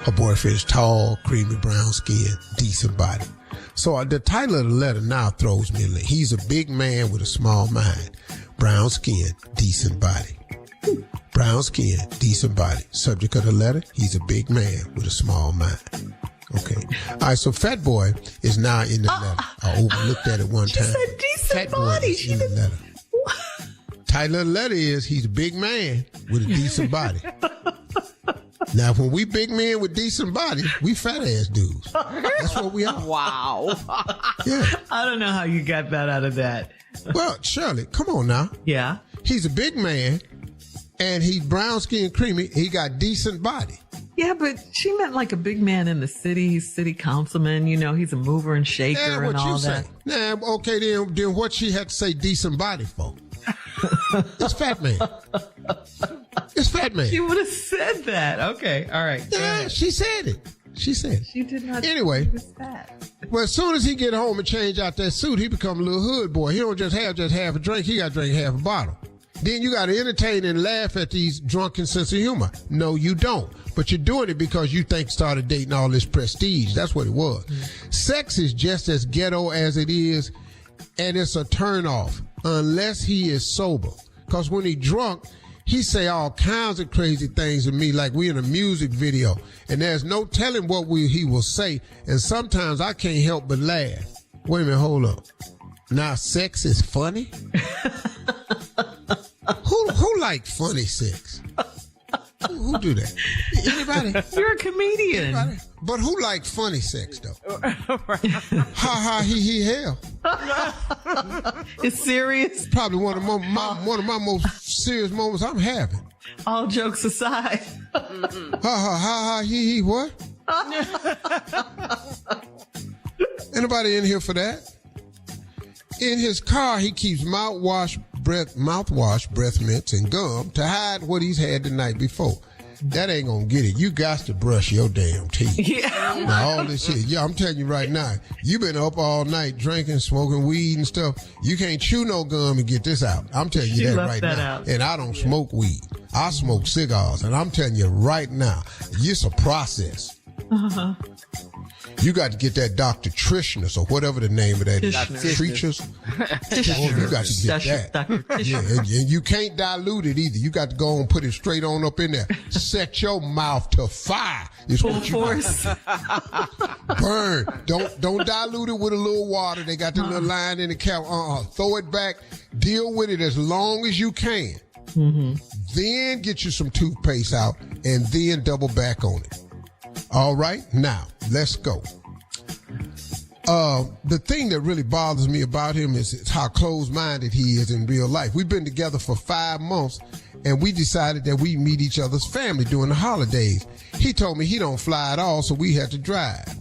Her boyfriend is tall, creamy brown skin, decent body. So the title of the letter now throws me in. He's a big man with a small mind. Brown skin, decent body. Brown skin, decent body. Subject of the letter, he's a big man with a small mind. Okay. All right, so Fat Boy is now in the letter. I overlooked that at one time. She said decent Fat body. Boy is in the letter. Title of the letter is he's a big man with a decent body. Now, when we big men with decent body, we fat ass dudes. That's what we are. Wow. Yeah. I don't know how you got that out of that. Well, Shirley, come on now. Yeah. He's a big man, and he's brown skin, creamy. He got decent body. Yeah, but she meant like a big man in the city. He's city councilman. You know, he's a mover and shaker and all that. Nah, okay, then what she had to say decent body for? It's fat man. It's fat man. She would have said that. Okay, all right. Yeah, she said it. She said it. She did not. Anyway, say he was fat. Well, as soon as he get home and change out that suit, he become a little hood boy. He don't just have half a drink. He got to drink half a bottle. Then you got to entertain and laugh at these drunken sense of humor. No, you don't. But you're doing it because you think started dating all this prestige. That's what it was. Mm-hmm. Sex is just as ghetto as it is, and it's a turnoff unless he is sober. Because when he drunk, he say all kinds of crazy things to me like we in a music video. And there's no telling what he will say. And sometimes I can't help but laugh. Wait a minute, hold up. Now sex is funny? Who like funny sex? Who do that? Anybody? You're a comedian. Anybody? But who like funny sex though? Ha ha he he hell. It's serious. Probably one of my most serious moments I'm having. All jokes aside. Ha ha he he what? Anybody in here for that? In his car, he keeps mouthwash, breath mints, and gum to hide what he's had the night before. That ain't gonna get it. You got to brush your damn teeth. Yeah. Now, all this shit. Yeah, I'm telling you right now. You been up all night drinking, smoking weed and stuff. You can't chew no gum and get this out. I'm telling you that right now. Out. And I don't smoke weed. I smoke cigars. And I'm telling you right now, it's a process. Uh-huh. You got to get that Dr. Trishner's or whatever the name of that is. Treachers. You got to get that. Yeah, and you can't dilute it either. You got to go and put it straight on up in there. Set your mouth to fire. Is what you force. Burn. Don't dilute it with a little water. They got the little line in the cap. Throw it back. Deal with it as long as you can. Mm-hmm. Then get you some toothpaste out and then double back on it. All right, now let's go. The thing that really bothers me about him is how closed-minded he is in real life. We've been together for 5 months, and we decided that we meet each other's family during the holidays. He told me he don't fly at all, so we had to drive.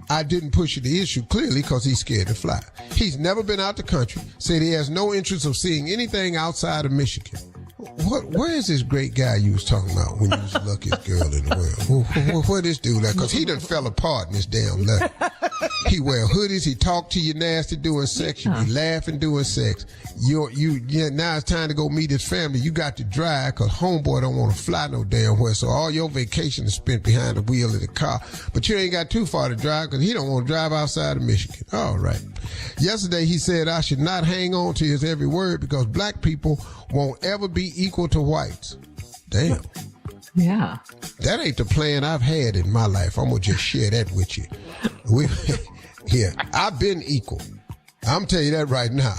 I didn't push the issue clearly because he's scared to fly. He's never been out the country, said he has no interest of seeing anything outside of Michigan. Where is this great guy you was talking about when you was the luckiest girl in the world? Where this dude at? Because he done fell apart in this damn letter. He wear hoodies. He talk to you nasty doing sex. You be laughing doing sex. Now it's time to go meet his family. You got to drive because homeboy don't want to fly no damn where. So all your vacation is spent behind the wheel of the car. But you ain't got too far to drive because he don't want to drive outside of Michigan. All right. Yesterday he said I should not hang on to his every word because black people won't ever be equal to whites. Damn. Yeah. That ain't the plan I've had in my life. I'm going to just share that with you. I've been equal. I'm telling you that right now.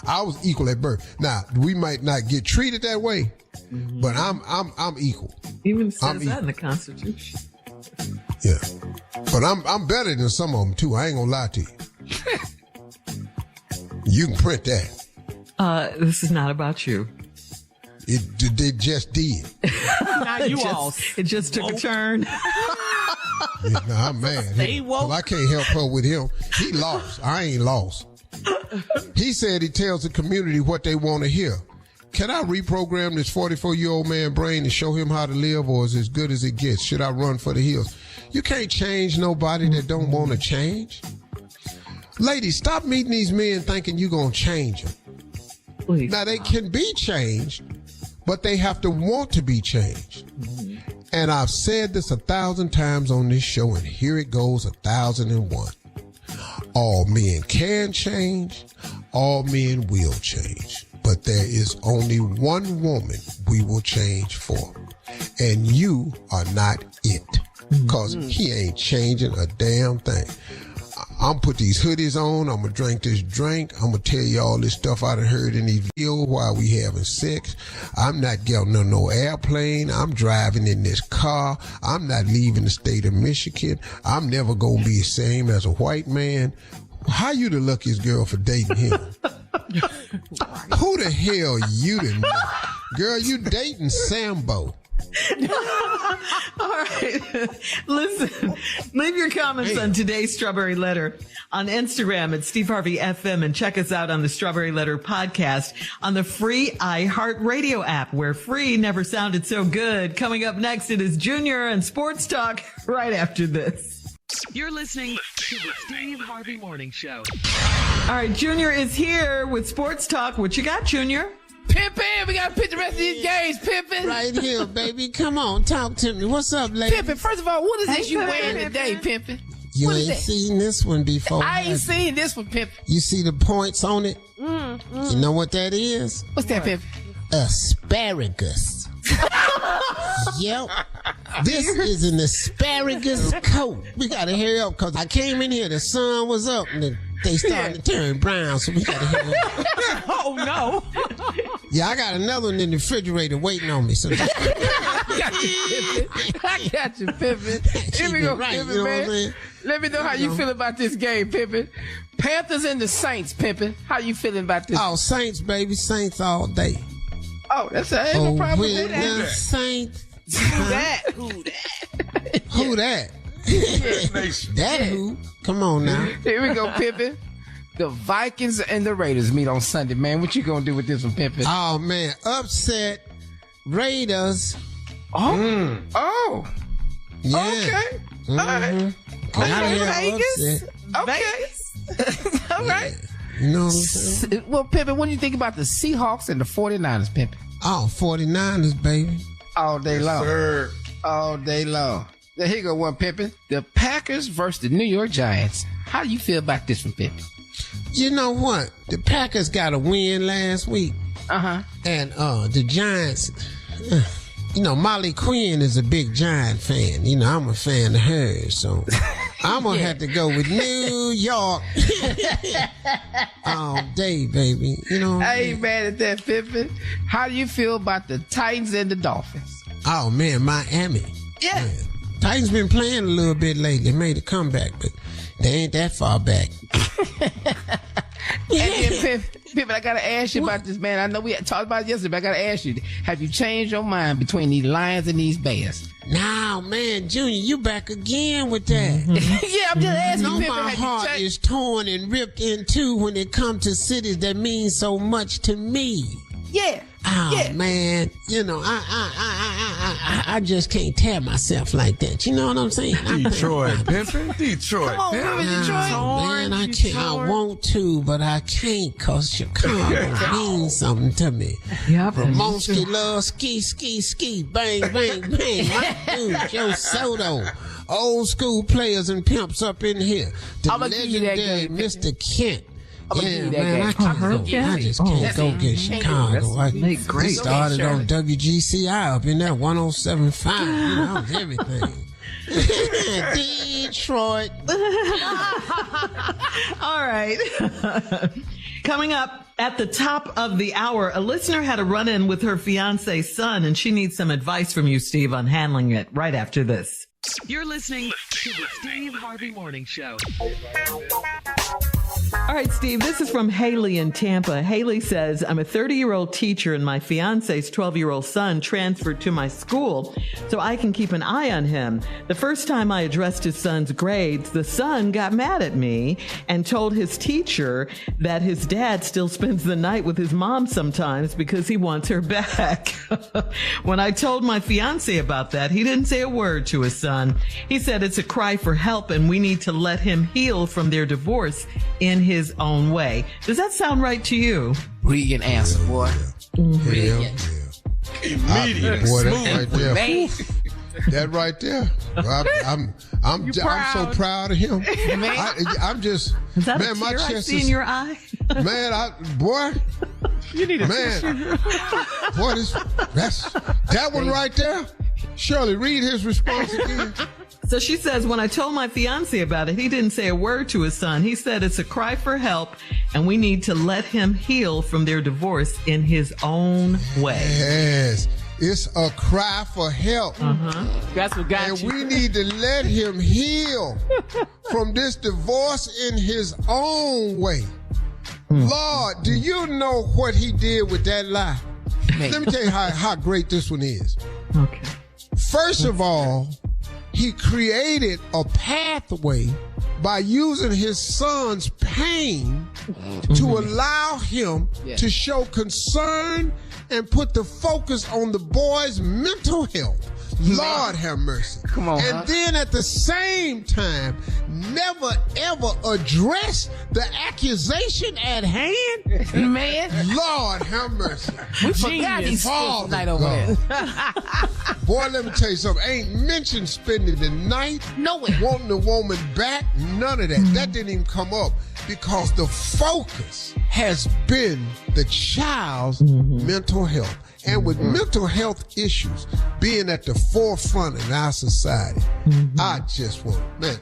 I was equal at birth. Now, we might not get treated that way, but I'm equal. Even says that in the Constitution. Yeah. But I'm better than some of them, too. I ain't going to lie to you. You can print that. This is not about you. It just did. Now you it just took a turn. Yeah, I'm mad. Well, I can't help her with him. He lost. I ain't lost. He said he tells the community what they want to hear. Can I reprogram this 44-year-old man brain and show him how to live, or is it as good as it gets? Should I run for the hills? You can't change nobody that don't want to change. Ladies, stop meeting these men thinking you're going to change them. Please. Now, they can be changed, but they have to want to be changed. And I've said this 1,000 times on this show, and here it goes 1,001. All men can change, all men will change. But there is only one woman we will change for. And you are not it. Because he ain't changing a damn thing. I'm put these hoodies on. I'm going to drink this drink. I'm going to tell you all this stuff I done heard in these videos while we having sex. I'm not getting on no airplane. I'm driving in this car. I'm not leaving the state of Michigan. I'm never going to be the same as a white man. How you the luckiest girl for dating him? Who the hell you done know? Girl, you dating Sambo. All right. Listen, leave your comments on today's Strawberry Letter on Instagram at Steve Harvey FM, and check us out on the Strawberry Letter podcast on the free iHeartRadio app, where free never sounded so good. Coming up next, it is Junior and Sports Talk right after this. You're listening to the Steve Harvey Morning Show. All right, Junior is here with Sports Talk. What you got, Junior? Pimpin', we gotta pick the rest of these games, Pimpin'. Right here, baby. Come on, talk to me. What's up, lady? Pimpin', first of all, what is this you wearing today, Pimpin'? You ain't seen this one before. I ain't seen this one, Pimpin'. You see the points on it? You know what that is? What's that, Pimpin'? Asparagus. Yep. This is an asparagus coat. We gotta hurry up because I came in here, the sun was up, and they started to turn brown, so we gotta hurry up. Oh, no. Yeah, I got another one in the refrigerator waiting on me. So I got you, Pimpin'. Here we go, right, Pimpin', you know man. what I'm saying? Let me know how you feel about this game, Pimpin'. Panthers and the Saints, Pimpin'. How you feeling about this? Oh, Saints, baby. Saints all day. Oh, ain't no problem with that. The Saints. Who that? Who that? That who? Come on now. Here we go, Pimpin'. The Vikings and the Raiders meet on Sunday, man. What you gonna do with this one, Pimpin'? Oh, man. Upset Raiders. Oh. Oh. Yeah. Okay. All right. Vegas. Okay. All right. You know what I'm saying? Well, Pimpin', what do you think about the Seahawks and the 49ers, Pimpin'? Oh, 49ers, baby. All day long. Sir. All day long. Now, here go one, Pimpin'. The Packers versus the New York Giants. How do you feel about this one, Pimpin'? You know what? The Packers got a win last week. Uh-huh. And the Giants, Molly Quinn is a big Giant fan. You know, I'm a fan of hers. So I'm going to have to go with New York all day, baby. You know. I ain't mad at that, Pimpin'. How do you feel about the Titans and the Dolphins? Oh, man, Miami. Yeah. Man. Titans been playing a little bit lately. Made a comeback, but they ain't that far back. And then, Pimpin', I gotta ask you about this, man. I know we talked about it yesterday, but I gotta ask you, have you changed your mind between these Lions and these Bears? No, man, Junior, you back again with that. Yeah, I'm just asking, No, Pimpin', my have you heart changed? is torn and ripped in two when it comes to cities that mean so much to me. Yeah. Oh, Yeah. man, I I just can't tear myself like that. You know what I'm saying? Detroit pimping. Detroit pimping. Man, I can't. I want to, but I can't because Chicago means something to me. Yep. Ramonski love ski, bang, bang, bang. My dude, Joe Soto. Old school players and pimps up in here. The legendary Mr. Kent. Yeah, man, I just can't go get Chicago. I started on WGCI up in there, 107.5. You know, that was everything. Detroit. All right. Coming up at the top of the hour, a listener had a run-in with her fiance's son, and she needs some advice from you, Steve, on handling it right after this. You're listening to the Steve Harvey Morning Show. All right, Steve, this is from Haley in Tampa. Haley says, I'm a 30-year-old teacher and my fiance's 12-year-old son transferred to my school so I can keep an eye on him. The first time I addressed his son's grades, the son got mad at me and told his teacher that his dad still spends the night with his mom sometimes because he wants her back. When I told my fiance about that, he didn't say a word to his son. He said it's a cry for help and we need to let him heal from their divorce in his own way. Does that sound right to you? Brilliant answer, boy. Brilliant. Immediate. Boy, that right there. That right there. I'm so proud of him. I'm just, is that man, a my tear chest I see in your eye? Man, boy. You need a Boy, that one right there. Shirley, read his response again. So she says, when I told my fiance about it, he didn't say a word to his son. He said it's a cry for help and we need to let him heal from their divorce in his own way. Yes, it's a cry for help. That's what got you. And we need to let him heal from this divorce in his own way. Lord, do you know what he did with that lie? Let me tell you how great this one is. Okay. First of all, he created a pathway by using his son's pain to allow him to show concern and put the focus on the boy's mental health. Lord have mercy. Come on. And then at the same time, never ever address the accusation at hand. Man. Lord have mercy. We forgot he's spent the night over there. Boy, let me tell you something. Ain't mentioned spending the night. Nowhere. Wanting the woman back. None of that. That didn't even come up because the focus has been the child's mental health. And with mental health issues being at the forefront in our society, I just want, man.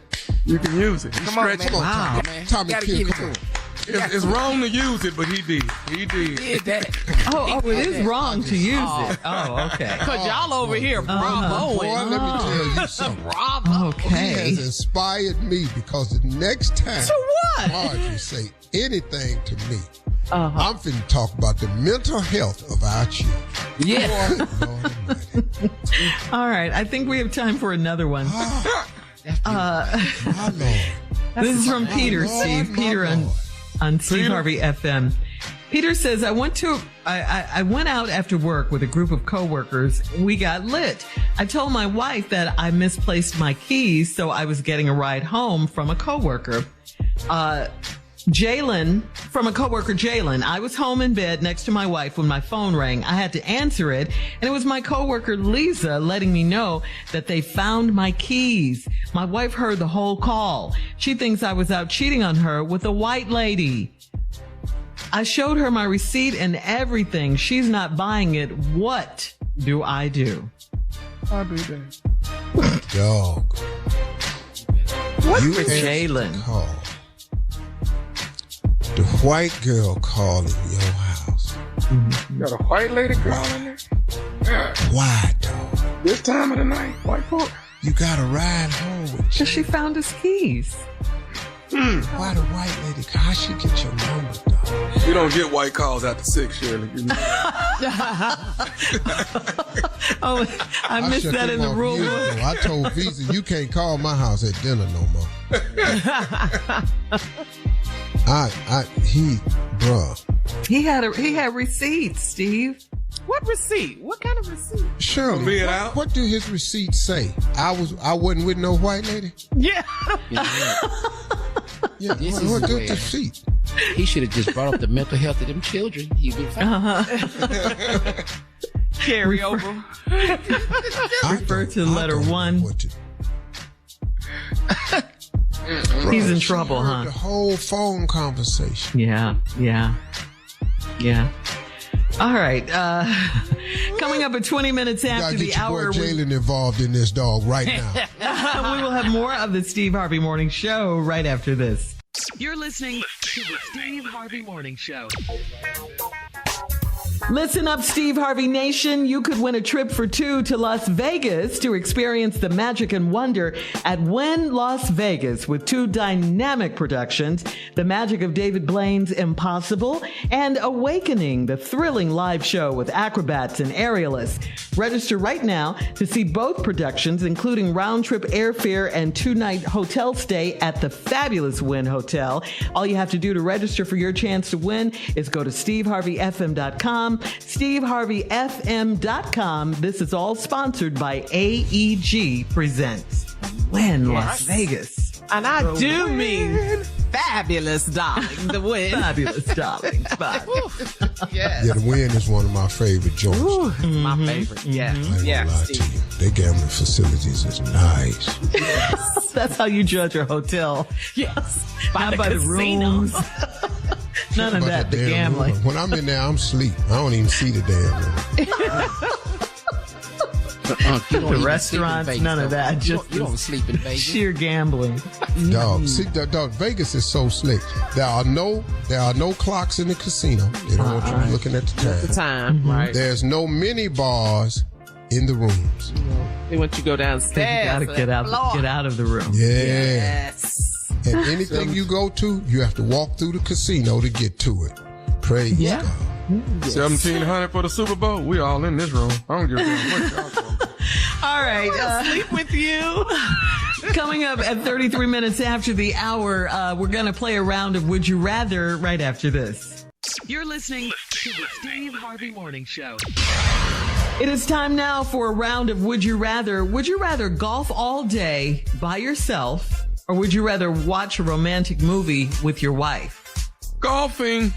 You can use it. Come on, man. Wow, man. Tommy Gotta Kidd, give it come to on. him. It's wrong to use it, but he did. He did. That. Oh, it is wrong to use it. Oh, okay. Because y'all over here, bravo. Boy, let me tell you something. Bravo. Okay. He has inspired me because the next time To what? Marjorie say anything to me, I'm finna talk about the mental health of our children. Yeah. Lord Almighty. All right. I think we have time for another one. My Lord. This is from Peter, Lord, Steve. my Peter Lord. on Steve Harvey FM. Peter says, I went out after work with a group of coworkers. We got lit. I told my wife that I misplaced my keys, so I was getting a ride home from a coworker. Jalen, I was home in bed next to my wife when my phone rang. I had to answer it, and it was my coworker Lisa letting me know that they found my keys. My wife heard the whole call. She thinks I was out cheating on her with a white lady. I showed her my receipt and everything. She's not buying it. What do I do? I'll do that. Dog. What You for answered Jalen? the call. The white girl calling your house. You got a white lady girl in there? Yeah. Why, dog? This time of the night, white folk. You got to ride home with you. Because she found his keys. Why the white lady? How she get your number, dog? You don't get white calls after 6, Shirley. You know? Oh, I missed shut that them in the off rule years book. ago. I told Visa, you can't call my house at dinner no more. Bruh. He had receipts, Steve. What receipt? What kind of receipt? Shirley, what do his receipts say? I wasn't with no white lady? Yeah. Yeah, what the receipt? He should have just brought up the mental health of them children. He'd been fine. Carry over. Refer to letter 1. He's in trouble, huh? The whole phone conversation. Yeah. All right. Coming up at 20 minutes after the hour. Boy Jalen involved in this dog right now. We will have more of the Steve Harvey Morning Show right after this. You're listening to the Steve Harvey Morning Show. Listen up, Steve Harvey Nation. You could win a trip for 2 to Las Vegas to experience the magic and wonder at Wynn Las Vegas with 2 dynamic productions, The Magic of David Blaine's Impossible and Awakening, the thrilling live show with acrobats and aerialists. Register right now to see both productions, including round-trip airfare and 2-night hotel stay at the fabulous Wynn Hotel. All you have to do to register for your chance to win is go to steveharveyfm.com. steveharveyfm.com. This is all sponsored by AEG Presents Wynn Las Vegas. And I do mean fabulous, darling. The Wynn. Fabulous, darling. Yes. Yeah, the Wynn is one of my favorite joints. My favorite. Yeah. I ain't gonna lie to you. Their gambling facilities is nice. Yes. That's how you judge a hotel. Yes. Not by the rooms. None of that, the gambling. When I'm in there, I'm asleep. I don't even see the damn room. The restaurants, Vegas, none of that. Just you don't sleep in Vegas. Sheer gambling. Dog, see, dog, Vegas is so slick. There are no clocks in the casino. They don't want you looking at the time. The time, right? There's no mini bars in the rooms. They want you to go downstairs. You gotta get out of the room. Yeah. Yes. And anything you go to, you have to walk through the casino to get to it. Praise God. Yes. 1,700 for the Super Bowl. We all in this room. I don't give a damn what y'all talking. All right. Sleep with you. Coming up at 33 minutes after the hour, we're going to play a round of Would You Rather right after this. You're listening to the Steve Harvey Morning Show. It is time now for a round of Would You Rather. Would you rather golf all day by yourself, or would you rather watch a romantic movie with your wife? Golfing.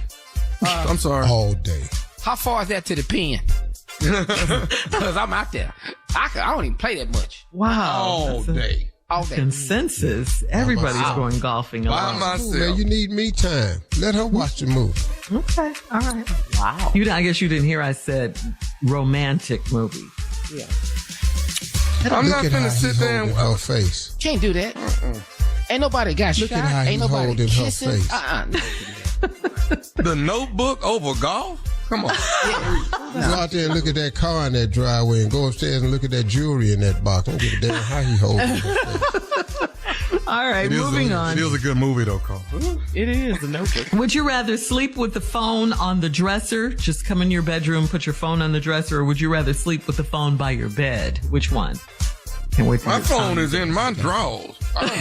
I'm sorry. All day. How far is that to the pin? Because I'm out there. I don't even play that much. Wow. All day. All day. Consensus. Everybody's going golfing By alone. myself. Man, you need me time. Let her watch the movie. Okay. All right. Wow. I guess you didn't hear I said romantic movie. Yeah. I'm not Look at finna how sit he there and holding her face. Can't do that. Ain't nobody got Look shot. at how Ain't he nobody holding her kissing. face. The Notebook over golf? Come on. Go out there and look at that car in that driveway and go upstairs and look at that jewelry in that box. I don't give a damn how he holding her face. All right, moving on. It is a good movie, though, Carl. It is a Notebook. Would you rather sleep with the phone on the dresser? Just come in your bedroom, put your phone on the dresser, or would you rather sleep with the phone by your bed? Which one? Can't wait for My your phone time. is in my drawers. I don't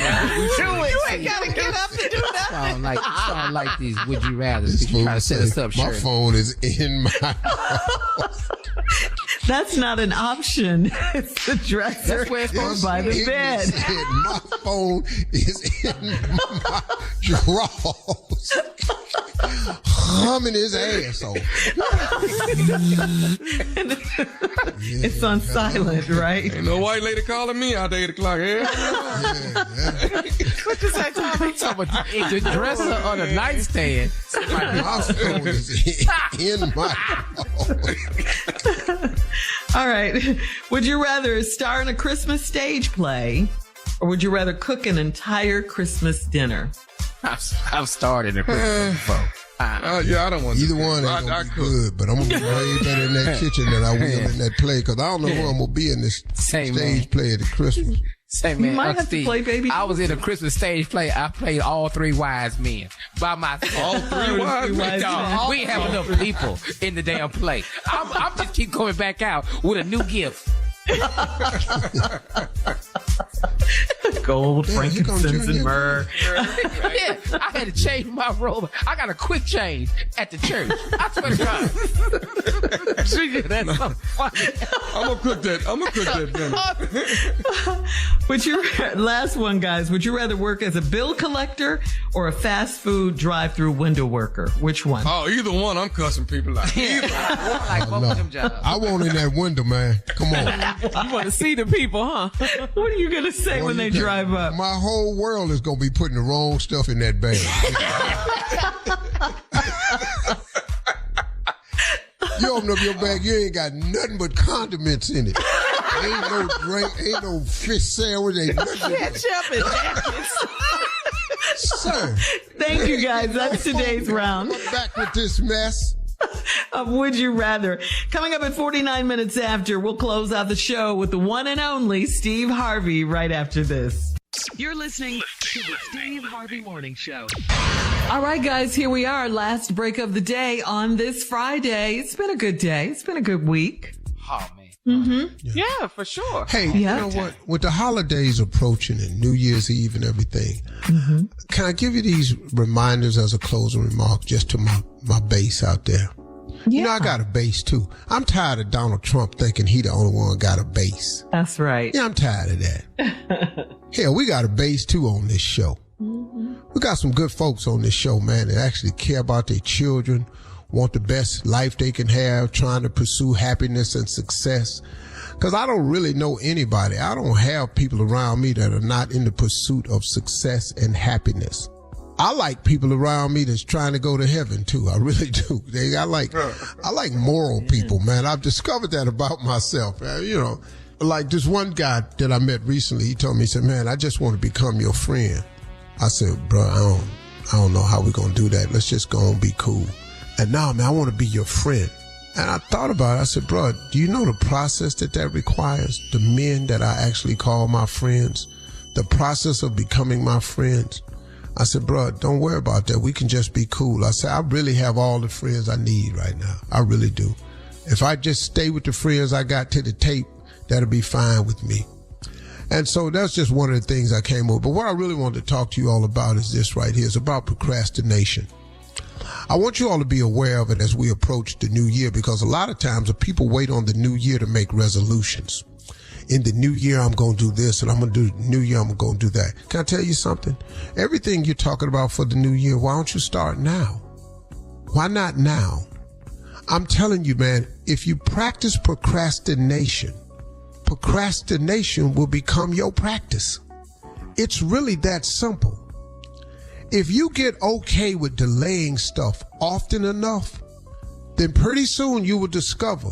know. You ain't got to get up to do that. Sound like these would you rather. This You try to fool set us say, up, my Shirley. phone is in my That's not an option. It's the dresser That's where it's or supposed by the It bed. said, my phone is in my drawers. Humming his ass off. It's on silent, right? Ain't no white lady calling me out there at 8 o'clock. What does that tell me? The dresser on the nightstand. My phone is in my drawers. All right. Would you rather star in a Christmas stage play, or would you rather cook an entire Christmas dinner? I've started a Christmas before. Yeah, I don't want to. Either one ain't gonna be good, but I'm gonna be way better in that kitchen than I will in that play, because I don't know who I'm gonna be in this Same, stage man. play at the Christmas. Say, man, You might have to Steve, play Baby I was in a Christmas stage play. I played all 3 wise men by myself. All 3 wise men? Dog, we ain't have enough people in the damn play. I'm just keep going back out with a new gift. gold, frankincense, and myrrh. Yeah, I had to change my robe. I got a quick change at the church. I swear to God. That's so funny. I'm gonna cook that dinner. Last one, guys. Would you rather work as a bill collector or a fast food drive-through window worker? Which one? Oh, either one. I'm cussing people out. Either. I like both of them jobs. I want in that window, man. Come on. You want to see the people, huh? What are you going to say when they drive up? My whole world is going to be putting the wrong stuff in that bag. You open up your bag, you ain't got nothing but condiments in it. Ain't no drink, ain't no fish sandwich, ain't nothing. Ketchup and jackets. Sir. Thank you, guys. That's today's round. I'm back with this mess. Of Would You Rather. Coming up at 49 minutes after, we'll close out the show with the one and only Steve Harvey right after this. You're listening to the Steve Harvey Morning Show. All right, guys, here we are. Last break of the day on this Friday. It's been a good day. It's been a good week. Oh, man. Mm-hmm. Yeah, for sure. Hey, you know what? With the holidays approaching and New Year's Eve and everything, can I give you these reminders as a closing remark just to my base out there? Yeah. You know, I got a base too. I'm tired of Donald Trump thinking he the only one got a base. That's right. Yeah, I'm tired of that. Hell, we got a base too on this show. We got some good folks on this show, man, that actually care about their children, want the best life they can have, trying to pursue happiness and success. Because I don't really know anybody. I don't have people around me that are not in the pursuit of success and happiness. I like people around me that's trying to go to heaven too. I really do. I like moral people, man. I've discovered that about myself. You know, like this one guy that I met recently, he told me, he said, man, I just want to become your friend. I said, bro, I don't know how we're going to do that. Let's just go and be cool. And now, man, I want to be your friend. And I thought about it. I said, bro, do you know the process that requires? The men that I actually call my friends, the process of becoming my friends. I said, bro, don't worry about that. We can just be cool. I said, I really have all the friends I need right now. I really do. If I just stay with the friends I got to the tape, that'll be fine with me. And so that's just one of the things I came over. But what I really wanted to talk to you all about is this right here. It's about procrastination. I want you all to be aware of it as we approach the new year, because a lot of times the people wait on the new year to make resolutions. In the new year, I'm going to do this, and I'm going to do the new year, I'm going to do that. Can I tell you something? Everything you're talking about for the new year, why don't you start now? Why not now? I'm telling you, man, if you practice procrastination will become your practice. It's really that simple. If you get okay with delaying stuff often enough, then pretty soon you will discover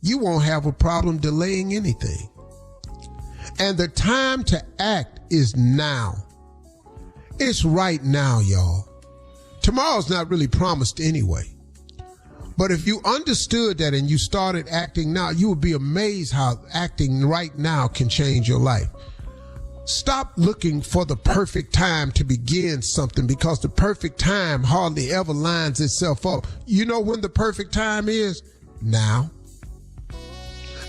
you won't have a problem delaying anything. And the time to act is now. It's right now, y'all. Tomorrow's not really promised anyway. But if you understood that and you started acting now, you would be amazed how acting right now can change your life. Stop looking for the perfect time to begin something, because the perfect time hardly ever lines itself up. You know when the perfect time is? Now.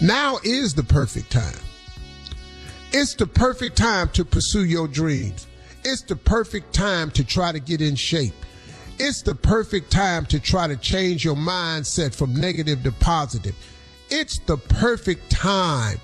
Now is the perfect time. It's the perfect time to pursue your dreams. It's the perfect time to try to get in shape. It's the perfect time to try to change your mindset from negative to positive. It's the perfect time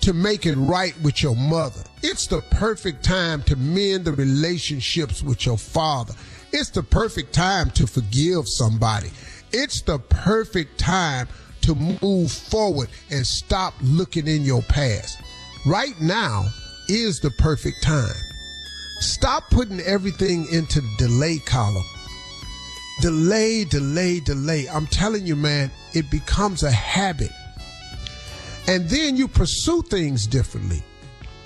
to make it right with your mother. It's the perfect time to mend the relationships with your father. It's the perfect time to forgive somebody. It's the perfect time to move forward and stop looking in your past. Right now is the perfect time. Stop putting everything into the delay column. Delay, delay, delay. I'm telling you, man, it becomes a habit. And then you pursue things differently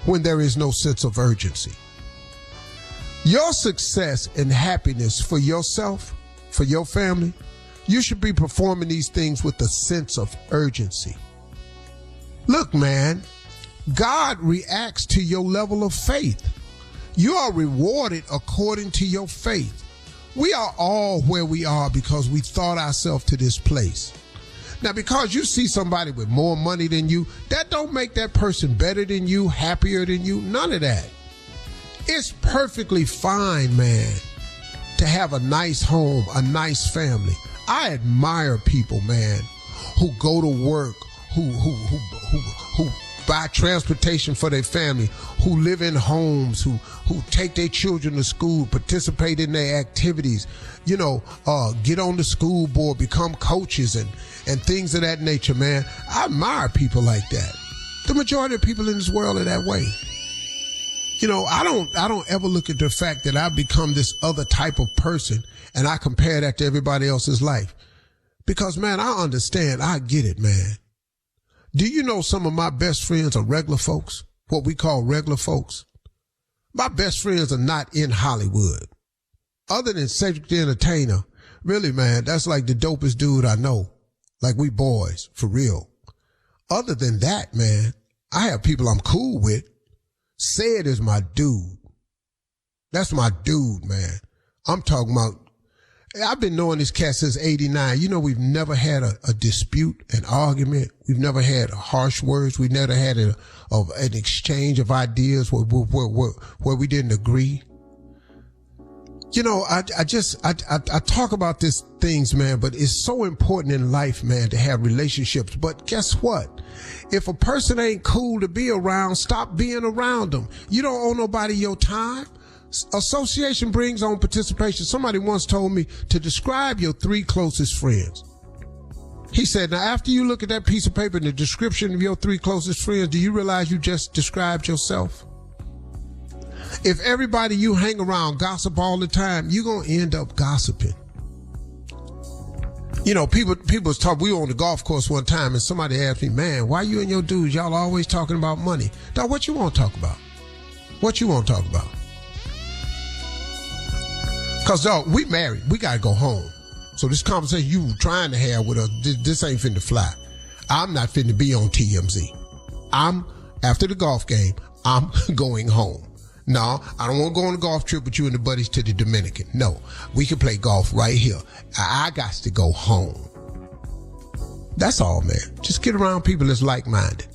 when there is no sense of urgency. Your success and happiness for yourself, for your family, you should be performing these things with a sense of urgency. Look, man, God reacts to your level of faith. You are rewarded according to your faith. We are all where we are because we thought ourselves to this place. Now, because you see somebody with more money than you, that don't make that person better than you, happier than you, none of that. It's perfectly fine, man, to have a nice home, a nice family. I admire people, man, who go to work, who buy transportation for their family, who live in homes, who take their children to school, participate in their activities, get on the school board, become coaches and things of that nature, man. I admire people like that. The majority of people in this world are that way. I don't ever look at the fact that I've become this other type of person and I compare that to everybody else's life. Because, man, I understand. I get it, man. Do you know some of my best friends are regular folks? What we call regular folks? My best friends are not in Hollywood. Other than Cedric the Entertainer, really, man, that's like the dopest dude I know. Like we boys, for real. Other than that, man, I have people I'm cool with. Sid is my dude. That's my dude, man. I'm talking about, I've been knowing this cat since 89. We've never had a dispute, an argument. We've never had harsh words. We've never had an exchange of ideas where we didn't agree. I talk about these things, man, but it's so important in life, man, to have relationships. But guess what? If a person ain't cool to be around, stop being around them. You don't owe nobody your time. Association brings on participation. Somebody once told me to describe your 3 closest friends. He said, now after you look at that piece of paper and the description of your 3 closest friends, do you realize you just described yourself? If everybody you hang around gossip all the time, you're going to end up gossiping. People was talking, we were on the golf course one time and somebody asked me, man, why you and your dudes, y'all always talking about money? Dog, what you want to talk about? What you want to talk about? Cause dog, we married. We gotta go home. So this conversation you trying to have with us, this ain't finna fly. I'm not finna be on TMZ. After the golf game, I'm going home. No, I don't want to go on a golf trip with you and the buddies to the Dominican. No, we can play golf right here. I got to go home. That's all, man. Just get around people that's like-minded.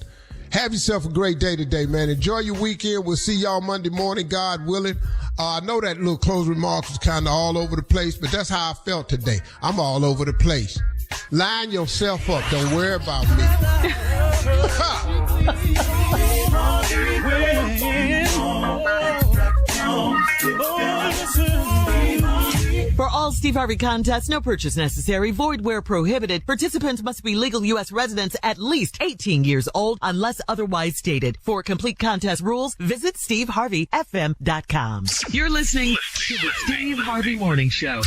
Have yourself a great day today, man. Enjoy your weekend. We'll see y'all Monday morning, God willing. I know that little closing remarks was kind of all over the place, but that's how I felt today. I'm all over the place. Line yourself up. Don't worry about me. For all Steve Harvey contests, no purchase necessary, void where prohibited. Participants must be legal U.S. residents at least 18 years old unless otherwise stated. For complete contest rules, visit SteveHarveyFM.com. You're listening to the Steve Harvey Morning Show.